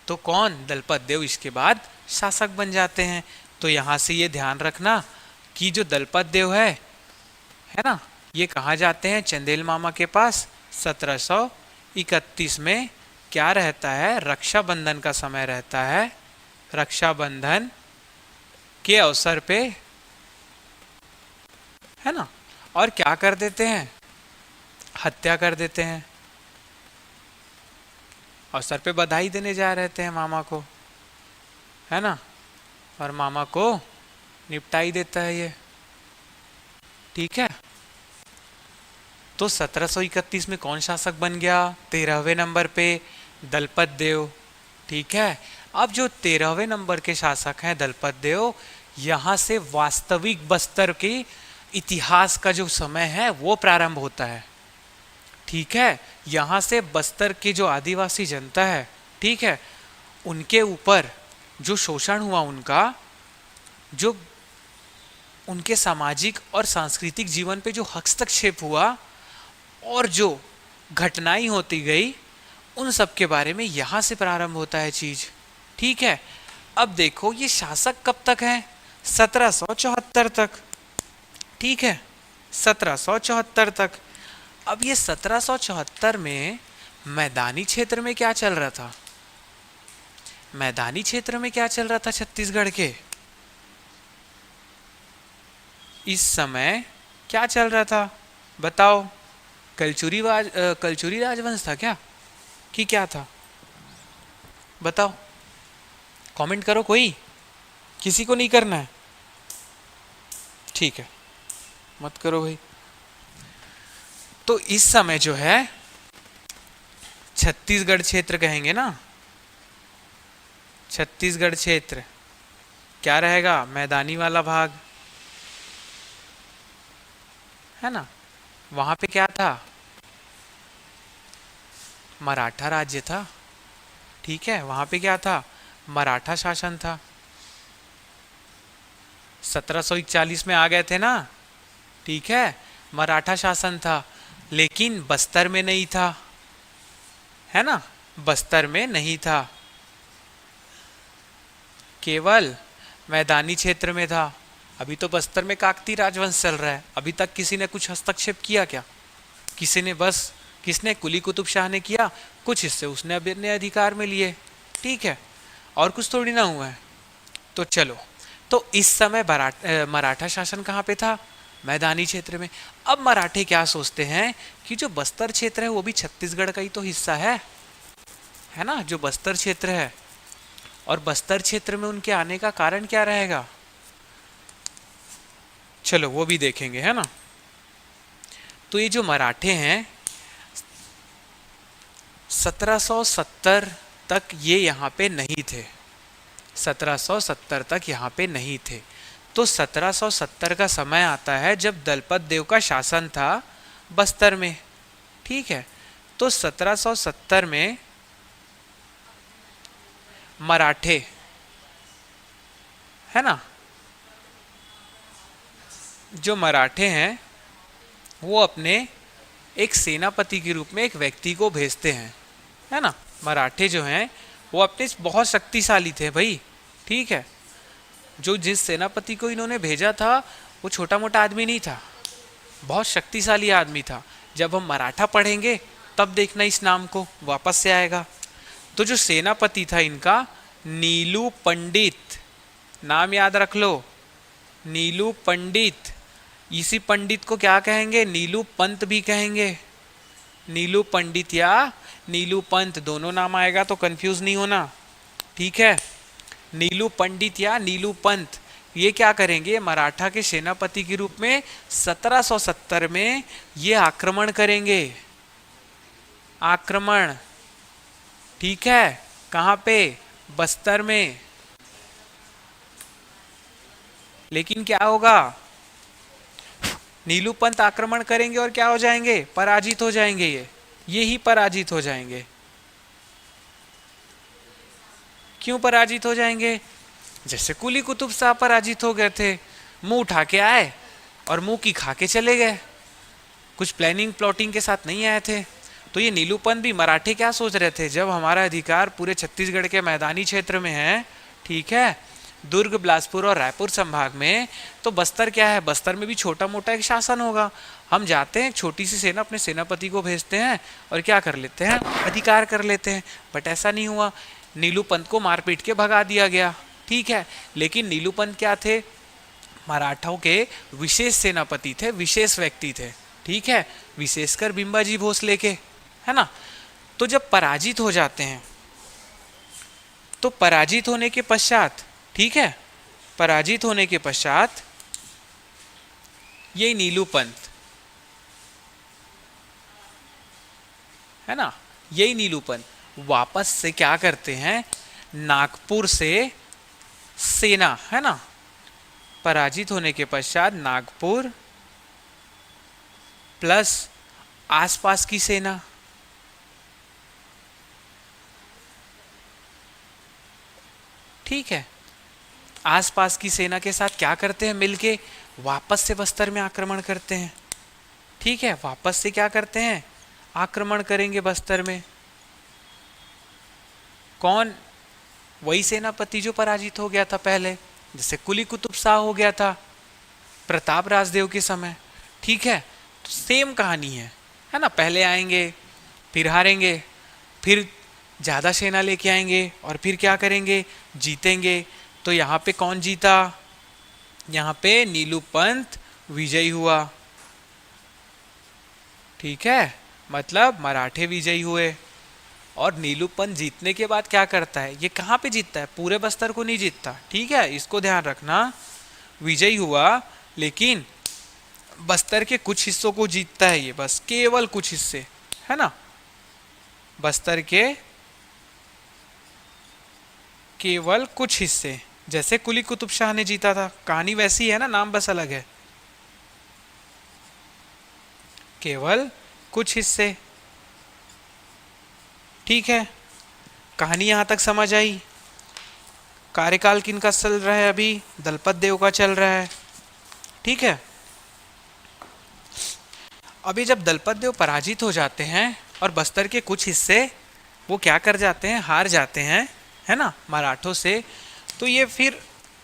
तो कौन? दलपत देव इसके बाद शासक बन जाते हैं। तो यहाँ से ये ध्यान रखना कि जो दलपत देव है ना, ये कहाँ जाते हैं? चंदेल मामा के पास। 1731 में क्या रहता है? रक्षाबंधन का समय रहता है। रक्षाबंधन के अवसर पे, है ना, और क्या कर देते हैं? हत्या कर देते हैं। अवसर पे बधाई देने जा रहे थे मामा को, है ना, और मामा को निपटा ही देता है ये, ठीक है। तो 1731 में कौन शासक बन गया? 13वें नंबर पे दलपत देव, ठीक है। अब जो 13वें नंबर के शासक हैं दलपत देव, यहाँ से वास्तविक बस्तर के इतिहास का जो समय है वो प्रारंभ होता है, ठीक है। यहाँ से बस्तर के जो आदिवासी जनता है, ठीक है, उनके ऊपर जो शोषण हुआ, उनका जो उनके सामाजिक और सांस्कृतिक जीवन पे जो हस्तक्षेप हुआ और जो घटनाएं होती गई, उन सब के बारे में यहाँ से प्रारंभ होता है चीज, ठीक है। अब देखो ये शासक कब तक हैं? 1774 तक, ठीक है, 1774 तक। अब ये 1774 में मैदानी क्षेत्र में क्या चल रहा था? मैदानी क्षेत्र में क्या चल रहा था छत्तीसगढ़ के? इस समय क्या चल रहा था बताओ? कलचुरी राजवंश था क्या, कि क्या था? बताओ, कमेंट करो। कोई, किसी को नहीं करना है, ठीक है, मत करो भाई। तो इस समय जो है छत्तीसगढ़ क्षेत्र कहेंगे ना, छत्तीसगढ़ क्षेत्र क्या रहेगा? मैदानी वाला भाग, है ना। वहां पे क्या था? मराठा राज्य था, ठीक है। वहां पे क्या था? मराठा शासन था। 1741 में आ गए थे ना, ठीक है, मराठा शासन था, लेकिन बस्तर में नहीं था, है ना, बस्तर में नहीं था, केवल मैदानी क्षेत्र में था। अभी तो बस्तर में काकती राजवंश चल रहा है, अभी तक किसी ने कुछ हस्तक्षेप किया क्या? किसी ने? बस किसने? कुली कुतुब शाह ने किया, कुछ हिस्से उसने अपने अधिकार में लिए, ठीक है, और कुछ थोड़ी ना हुआ है। तो चलो, तो इस समय मराठा शासन कहाँ पे था? मैदानी क्षेत्र में। अब मराठे क्या सोचते हैं कि जो बस्तर क्षेत्र है वो भी छत्तीसगढ़ का ही तो हिस्सा है ना, जो बस्तर क्षेत्र है, और बस्तर क्षेत्र में उनके आने का कारण क्या रहेगा? चलो वो भी देखेंगे, है ना। तो ये जो मराठे हैं 1770 तक ये यहाँ पे नहीं थे, 1770 तक यहाँ पे नहीं थे। तो 1770 का समय आता है जब दलपत देव का शासन था बस्तर में, ठीक है। तो 1770 में मराठे, है ना, जो मराठे हैं वो अपने एक सेनापति के रूप में एक व्यक्ति को भेजते हैं, है ना। मराठे जो हैं वो अपने बहुत शक्तिशाली थे भाई, ठीक है। जो जिस सेनापति को इन्होंने भेजा था वो छोटा मोटा आदमी नहीं था, बहुत शक्तिशाली आदमी था। जब हम मराठा पढ़ेंगे तब देखना इस नाम को वापस से आएगा। तो जो सेनापति था इनका नीलू पंडित, नाम याद रख लो, नीलू पंडित। इसी पंडित को क्या कहेंगे? नीलू पंत भी कहेंगे। नीलू पंडित या नीलू पंत दोनों नाम आएगा तो कंफ्यूज नहीं होना, ठीक है। नीलू पंडित या नीलू पंत ये क्या करेंगे? मराठा के सेनापति के रूप में 1770 में ये आक्रमण करेंगे, आक्रमण, ठीक है। कहाँ पे? बस्तर में। लेकिन क्या होगा? नीलू पंत आक्रमण करेंगे और क्या हो जाएंगे? पराजित हो जाएंगे। ये ही पराजित हो जाएंगे। क्यों पराजित हो जाएंगे? जैसे कुली कुतुब शाह पराजित हो गए थे, मुंह उठा के आए और मुंह की खा के चले गए, कुछ प्लानिंग प्लॉटिंग के साथ नहीं आए थे। तो ये नीलूपंत भी मराठे क्या सोच रहे थे, जब हमारा अधिकार पूरे छत्तीसगढ़ के मैदानी क्षेत्र में है, ठीक है, दुर्ग, बिलासपुर और रायपुर संभाग में, तो बस्तर क्या है, बस्तर में भी छोटा मोटा एक शासन होगा। हम जाते हैं, एक छोटी सी सेना, अपने सेनापति को भेजते हैं और क्या कर लेते हैं, अधिकार कर लेते हैं। बट ऐसा नहीं हुआ, नीलूपंत को मारपीट के भगा दिया गया, ठीक है। लेकिन नीलूपंत क्या थे, मराठों के विशेष सेनापति थे, विशेष व्यक्ति थे, ठीक है, विशेषकर बिंबाजी भोसले के, है ना। तो जब पराजित हो जाते हैं, तो पराजित होने के पश्चात, ठीक है, पराजित होने के पश्चात ये नीलूपंत, है ना, यही नीलूपंत वापस से क्या करते हैं, नागपुर से सेना, है ना, पराजित होने के पश्चात नागपुर प्लस आसपास की सेना, ठीक है, आसपास की सेना के साथ क्या करते हैं, मिलके वापस से बस्तर में आक्रमण करते हैं, ठीक है, वापस से क्या करते हैं, आक्रमण करेंगे बस्तर में। कौन, वही सेनापति जो पराजित हो गया था पहले, जैसे कुली कुतुब शाह हो गया था प्रताप राजदेव के समय, ठीक है। तो सेम कहानी है ना, पहले आएंगे, फिर हारेंगे, फिर ज़्यादा सेना लेके आएंगे और फिर क्या करेंगे, जीतेंगे। तो यहाँ पे कौन जीता, यहाँ पे नीलूपंत विजयी हुआ, ठीक है, मतलब मराठे विजयी हुए। और नीलूपंत जीतने के बाद क्या करता है, ये कहाँ पे जीतता है, पूरे बस्तर को नहीं जीतता, ठीक है, इसको ध्यान रखना। विजयी हुआ लेकिन बस्तर के कुछ हिस्सों को जीतता है ये, बस केवल कुछ हिस्से, है ना, बस्तर के केवल कुछ हिस्से, जैसे कुली कुतुब शाह ने जीता था, कहानी वैसी है ना, नाम बस अलग है, केवल कुछ हिस्से, ठीक है। कहानी यहां तक समझ आई। कार्यकाल किनका चल रहा है अभी, दलपत देव का चल रहा है, ठीक है। अभी जब दलपत देव पराजित हो जाते हैं और बस्तर के कुछ हिस्से वो क्या कर जाते हैं, हार जाते हैं, है ना, मराठों से, तो ये फिर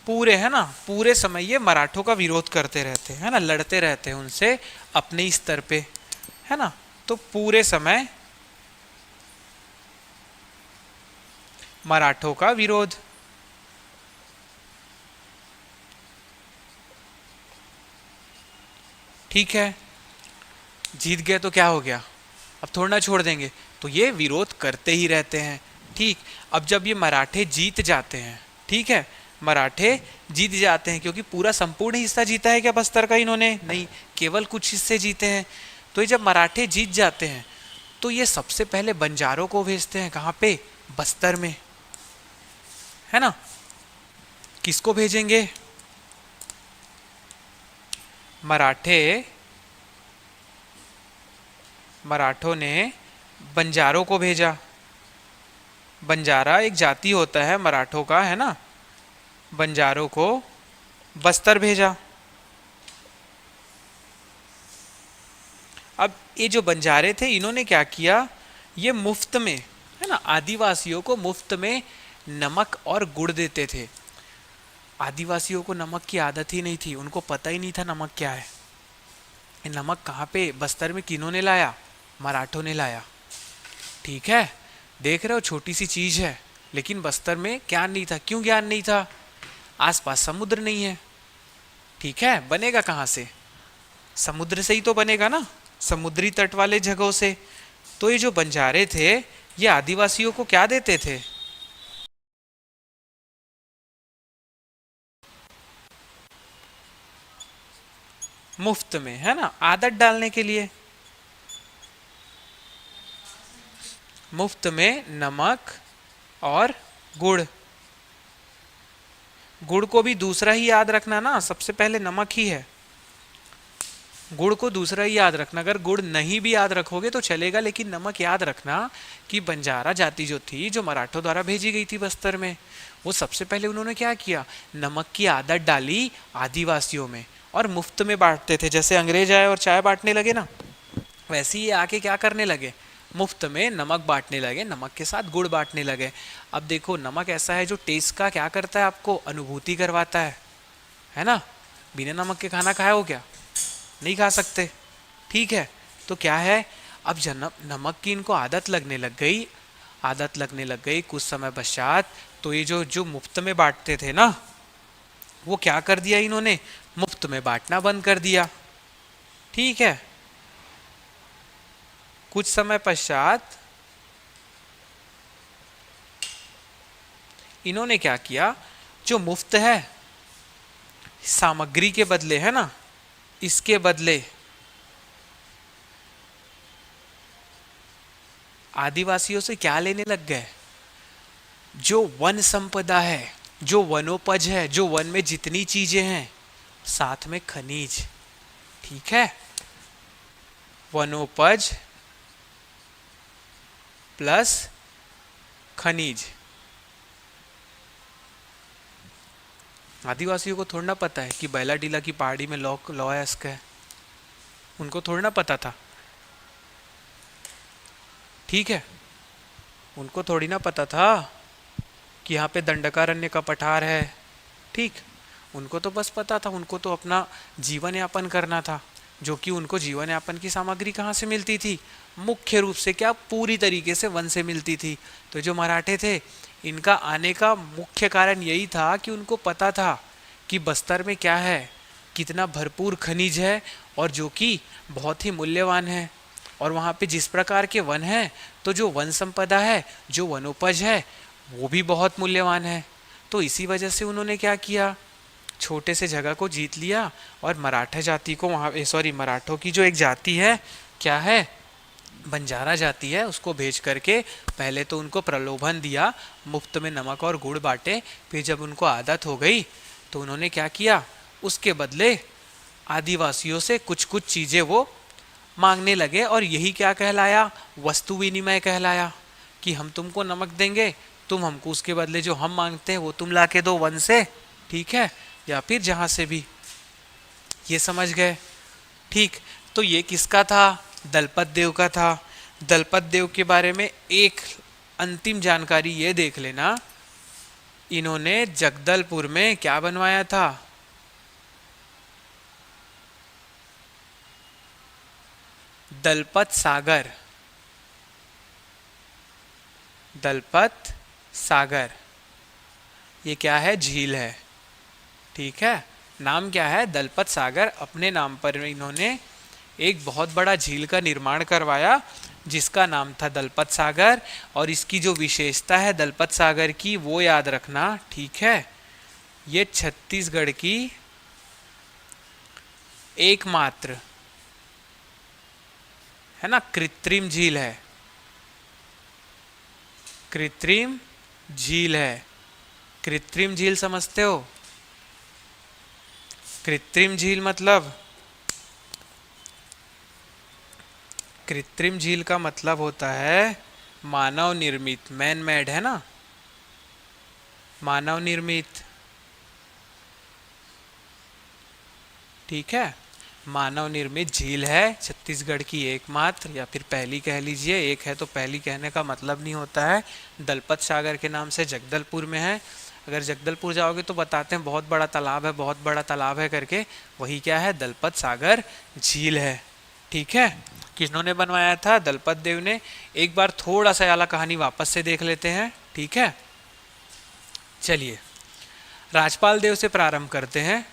पूरे, है ना, पूरे समय ये मराठों का विरोध करते रहते हैं, है ना, लड़ते रहते हैं उनसे अपने स्तर पे, है ना। तो पूरे समय मराठों का विरोध, ठीक है, जीत गए तो क्या हो गया, अब थोड़ा ना छोड़ देंगे, तो ये विरोध करते ही रहते हैं, ठीक। अब जब ये मराठे जीत जाते हैं, ठीक है, मराठे जीत जाते हैं, क्योंकि पूरा संपूर्ण हिस्सा जीता है क्या बस्तर का इन्होंने, नहीं, केवल कुछ हिस्से जीते हैं। तो ये जब मराठे जीत जाते हैं तो ये सबसे पहले बंजारों को भेजते हैं, कहाँ पे, बस्तर में, है ना। किसको भेजेंगे, मराठों ने बंजारों को भेजा। बंजारा एक जाति होता है मराठों का, है ना, बंजारों को बस्तर भेजा। अब ये जो बंजारे थे इन्होंने क्या किया, ये मुफ्त में, है ना, आदिवासियों को मुफ्त में नमक और गुड़ देते थे। आदिवासियों को नमक की आदत ही नहीं थी, उनको पता ही नहीं था नमक क्या है। ये नमक कहाँ पे, बस्तर में किन्होंने लाया, मराठों ने लाया, ठीक है। देख रहे हो, छोटी सी चीज है, लेकिन बस्तर में ज्ञान नहीं था। क्यों ज्ञान नहीं था, आसपास समुद्र नहीं है, ठीक है, बनेगा कहाँ से, समुद्र से ही तो बनेगा ना, समुद्री तट वाले जगहों से। तो ये जो बंजारे थे ये आदिवासियों को क्या देते थे, मुफ्त में, है ना, आदत डालने के लिए, मुफ्त में नमक और गुड़। गुड़ को भी दूसरा ही याद रखना ना, सबसे पहले नमक ही है, गुड़ को दूसरा ही याद रखना। अगर गुड़ नहीं भी याद रखोगे तो चलेगा, लेकिन नमक याद रखना कि बंजारा जाति जो थी, जो मराठों द्वारा भेजी गई थी बस्तर में, वो सबसे पहले उन्होंने क्या किया, नमक की आदत डाली आदिवासियों में। और मुफ्त में बांटते थे। जैसे अंग्रेज आए और चाय बांटने लगे ना, वैसे ही आके क्या करने लगे, मुफ्त में नमक बांटने लगे, नमक के साथ गुड़ बांटने लगे। अब देखो नमक ऐसा है जो टेस्ट का क्या करता है, आपको अनुभूति करवाता है ना। बिना नमक के खाना खाया हो क्या, नहीं खा सकते, ठीक है। तो क्या है, अब नमक की इनको आदत लगने लग गई, आदत लगने लग गई कुछ समय पश्चात। तो ये जो जो मुफ्त में बांटते थे ना, वो क्या कर दिया इन्होंने, मुफ्त में बांटना बंद कर दिया, ठीक है। कुछ समय पश्चात इन्होंने क्या किया, जो मुफ्त है सामग्री के बदले, है ना, इसके बदले आदिवासियों से क्या लेने लग गए, जो वन संपदा है, जो वनोपज है, जो वन में जितनी चीजें हैं, साथ में खनिज, ठीक है। वनोपज प्लस खनिज। आदिवासियों को थोड़ा ना पता है कि बैलाडीला की पहाड़ी में लॉयस्क है, उनको थोड़ा ना पता था, ठीक है। उनको थोड़ी ना पता था कि यहाँ पे दंडकारण्य का पठार है, ठीक। उनको तो बस पता था, उनको तो अपना जीवन यापन करना था, जो कि उनको जीवन यापन की सामग्री कहाँ से मिलती थी, मुख्य रूप से क्या, पूरी तरीके से वन से मिलती थी। तो जो मराठे थे, इनका आने का मुख्य कारण यही था कि उनको पता था कि बस्तर में क्या है, कितना भरपूर खनिज है, और जो कि बहुत ही मूल्यवान है। और वहाँ पे जिस प्रकार के वन हैं, तो जो वन संपदा है, जो वनोपज है, वो भी बहुत मूल्यवान है। तो इसी वजह से उन्होंने क्या किया, छोटे से जगह को जीत लिया और मराठा जाति को वहाँ, सॉरी, मराठों की जो एक जाति है, क्या है, बंजारा जाति है, उसको भेज करके पहले तो उनको प्रलोभन दिया, मुफ्त में नमक और गुड़ बांटे। फिर जब उनको आदत हो गई तो उन्होंने क्या किया, उसके बदले आदिवासियों से कुछ कुछ चीज़ें वो मांगने लगे, और यही क्या कहलाया, वस्तु विनिमय कहलाया। कि हम तुमको नमक देंगे, तुम हमको उसके बदले जो हम मांगते हैं वो तुम ला के दो वन से, ठीक है, या फिर जहाँ से भी। ये समझ गए, ठीक। तो ये किसका था, दलपत देव का था। दलपत देव के बारे में एक अंतिम जानकारी ये देख लेना, इन्होंने जगदलपुर में क्या बनवाया था, दलपत सागर। दलपत सागर ये क्या है, झील है, ठीक है। नाम क्या है, दलपत सागर। अपने नाम पर इन्होंने एक बहुत बड़ा झील का निर्माण करवाया, जिसका नाम था दलपत सागर। और इसकी जो विशेषता है दलपत सागर की, वो याद रखना, ठीक है। ये छत्तीसगढ़ की एकमात्र, है ना, कृत्रिम झील है, कृत्रिम झील है। कृत्रिम झील समझते हो, कृत्रिम झील मतलब, कृत्रिम झील का मतलब होता है मानव निर्मित, मैन मेड, है ना, मानव निर्मित, ठीक है। मानव निर्मित झील है, छत्तीसगढ़ की एकमात्र, या फिर पहली कह लीजिए। एक है तो पहली कहने का मतलब नहीं होता है। दलपत सागर के नाम से जगदलपुर में है। अगर जगदलपुर जाओगे तो बताते हैं बहुत बड़ा तालाब है, बहुत बड़ा तालाब है करके, वही क्या है, दलपत सागर झील है, ठीक है। किन्होंने बनवाया था, दलपत देव ने। एक बार थोड़ा सा याला कहानी वापस से देख लेते हैं, ठीक है। चलिए राजपाल देव से प्रारंभ करते हैं।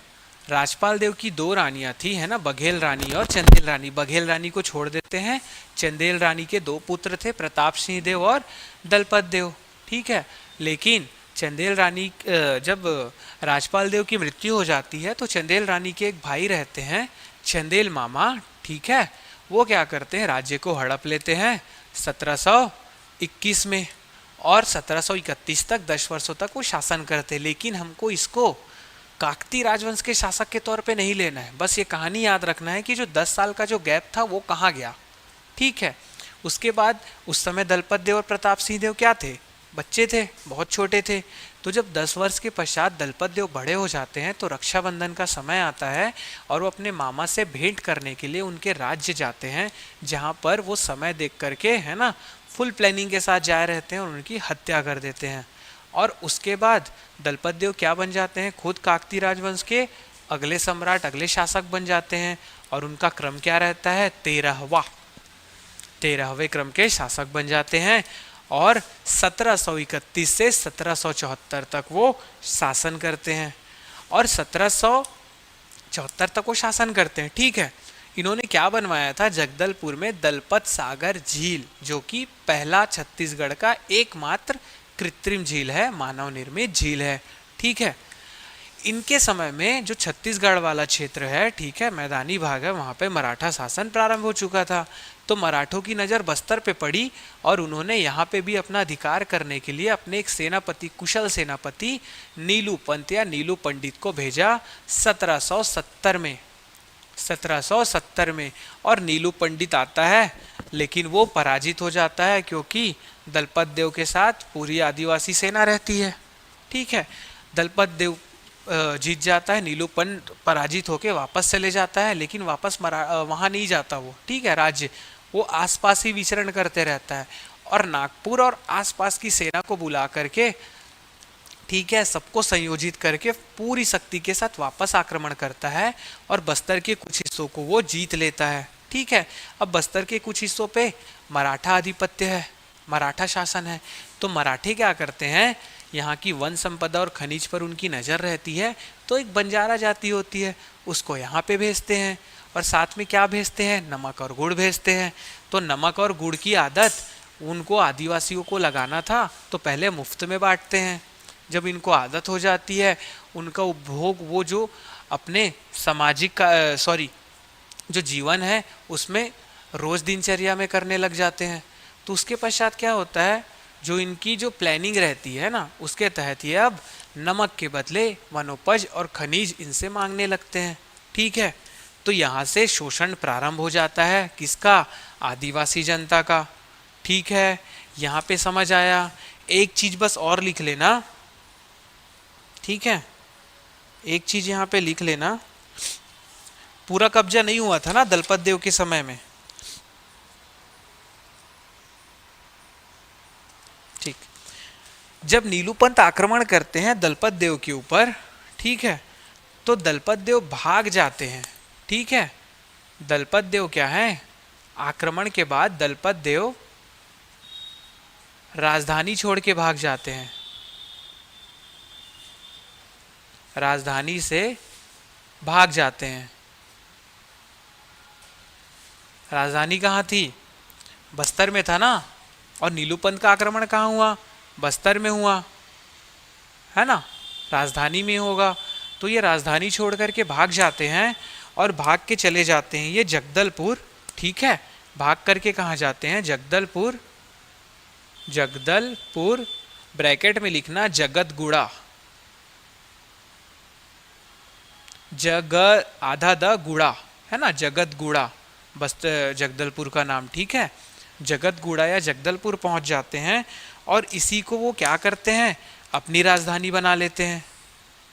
राजपाल देव की दो रानियां थी, है ना, बघेल रानी और चंदेल रानी। बघेल रानी को छोड़ देते हैं। चंदेल रानी के दो पुत्र थे, प्रताप सिंह देव और दलपत देव, ठीक है। लेकिन चंदेल रानी, जब राजपाल देव की मृत्यु हो जाती है तो चंदेल रानी के एक भाई रहते हैं, चंदेल मामा, ठीक है। वो क्या करते हैं, राज्य को हड़प लेते हैं 1721 में, और 1731 तक 10 वर्षों तक वो शासन करते। लेकिन हमको इसको काकती राजवंश के शासक के तौर पे नहीं लेना है, बस ये कहानी याद रखना है कि जो 10 साल का जो गैप था वो कहाँ गया, ठीक है। उसके बाद उस समय दलपत देव और प्रताप सिंह देव क्या थे, बच्चे थे, बहुत छोटे थे। तो जब 10 वर्ष के पश्चात दलपत देव बड़े हो जाते हैं तो रक्षाबंधन का समय आता है और वो अपने मामा से भेंट करने के लिए उनके राज्य जाते हैं, जहाँ पर वो समय देख करके, है ना, फुल प्लानिंग के साथ जा रहते हैं और उनकी हत्या कर देते हैं। और उसके बाद दलपत देव क्या बन जाते हैं, खुद काकती राजवंश के अगले सम्राट, अगले शासक बन जाते हैं। और उनका क्रम क्या रहता है, 13वें क्रम के शासक बन जाते हैं। और 1731 से 1774 तक वो शासन करते हैं। और 1774 तक वो शासन करते हैं, ठीक है। इन्होंने क्या बनवाया था, जगदलपुर में दलपत सागर झील, जो कि पहला छत्तीसगढ़ का एकमात्र कृत्रिम झील है, मानव निर्मित झील है, ठीक है। इनके समय में जो छत्तीसगढ़ वाला क्षेत्र है, ठीक है, मैदानी भाग है, वहाँ पे मराठा शासन प्रारंभ हो चुका था। तो मराठों की नज़र बस्तर पे पड़ी और उन्होंने यहाँ पे भी अपना अधिकार करने के लिए अपने एक सेनापति, कुशल सेनापति नीलू पंत या नीलू पंडित को भेजा 1770 में। और नीलू पंडित आता है, लेकिन वो पराजित हो जाता है क्योंकि दलपत देव के साथ पूरी आदिवासी सेना रहती है, ठीक है। दलपत देव जीत जाता है, नीलू पंत पराजित होके वापस चले जाता है, लेकिन वापस वहाँ नहीं जाता वो, ठीक है, राज्य वो आसपास ही विचरण करते रहता है। और नागपुर और आसपास की सेना को बुला करके, ठीक है, सबको संयोजित करके पूरी शक्ति के साथ वापस आक्रमण करता है और बस्तर के कुछ हिस्सों को वो जीत लेता है, ठीक है। अब बस्तर के कुछ हिस्सों पे मराठा आधिपत्य है, मराठा शासन है। तो मराठे क्या करते हैं, यहाँ की वन संपदा और खनिज पर उनकी नज़र रहती है, तो एक बंजारा जाति होती है, उसको यहाँ पे भेजते हैं। और साथ में क्या भेजते हैं, नमक और गुड़ भेजते हैं। तो नमक और गुड़ की आदत उनको आदिवासियों को लगाना था, तो पहले मुफ्त में बांटते हैं। जब इनको आदत हो जाती है, उनका उपभोग वो जो अपने सामाजिक जो जीवन है उसमें रोज दिनचर्या में करने लग जाते हैं। तो उसके पश्चात क्या होता है, जो इनकी जो प्लानिंग रहती है ना, उसके तहत ये अब नमक के बदले वनोपज और खनिज इनसे मांगने लगते हैं, ठीक है। तो यहाँ से शोषण प्रारंभ हो जाता है, किसका, आदिवासी जनता का, ठीक है। यहाँ पे समझ आया। एक चीज बस और लिख लेना, ठीक है, एक चीज यहाँ पे लिख लेना, पूरा कब्जा नहीं हुआ था ना दलपत देव के समय में, ठीक। जब नीलूपंत आक्रमण करते हैं दलपत देव के ऊपर, ठीक है, तो दलपत देव भाग जाते हैं, ठीक है। दलपत देव क्या है, आक्रमण के बाद दलपत देव राजधानी छोड़ के भाग जाते हैं, राजधानी से भाग जाते हैं। राजधानी कहाँ थी, बस्तर में था ना। और नीलूपंत का आक्रमण कहाँ हुआ, बस्तर में हुआ, है ना, राजधानी में होगा। तो ये राजधानी छोड़ करके भाग जाते हैं और भाग के चले जाते हैं ये जगदलपुर, ठीक है। भाग करके कहाँ जाते हैं, जगदलपुर, जगदलपुर ब्रैकेट में लिखना जगतगुड़ा, आधा द गुड़ा, है ना, जगतगुड़ा बस्तर जगदलपुर का नाम, ठीक है। जगतगुड़ा या जगदलपुर पहुंच जाते हैं और इसी को वो क्या करते हैं, अपनी राजधानी बना लेते हैं,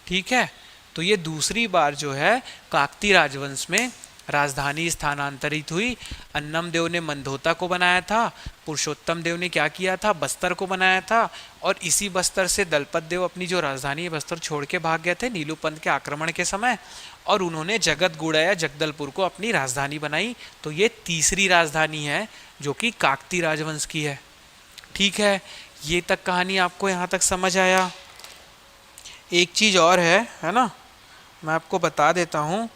ठीक है। तो ये दूसरी बार जो है काकती राजवंश में राजधानी स्थानांतरित हुई। अन्नम देव ने मंदोता को बनाया था, पुरुषोत्तम देव ने क्या किया था, बस्तर को बनाया था। और इसी बस्तर से दलपत देव अपनी जो राजधानी है बस्तर छोड़ के भाग गए थे नीलूपंत के आक्रमण के समय, और उन्होंने जगतगुड़ा या जगदलपुर को अपनी राजधानी बनाई। तो ये तीसरी राजधानी है जो कि काकती राजवंश की है, ठीक है। ये तक कहानी आपको यहाँ तक समझ आया। एक चीज और है ना, मैं आपको बता देता हूँ।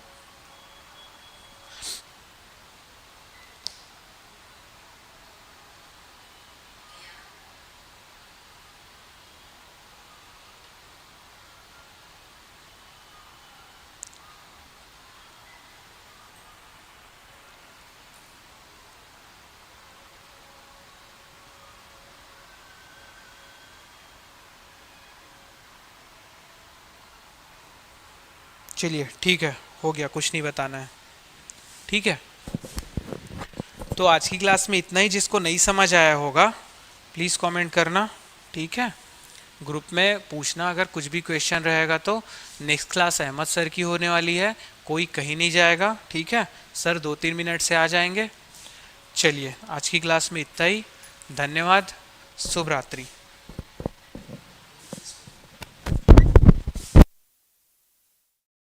चलिए ठीक है, हो गया, कुछ नहीं बताना है, ठीक है। तो आज की क्लास में इतना ही। जिसको नहीं समझ आया होगा प्लीज़ कमेंट करना, ठीक है, ग्रुप में पूछना अगर कुछ भी क्वेश्चन रहेगा तो। नेक्स्ट क्लास अहमद सर की होने वाली है, कोई कहीं नहीं जाएगा, ठीक है। सर 2-3 मिनट से आ जाएंगे। चलिए आज की क्लास में इतना ही। धन्यवाद। शुभ रात्रि।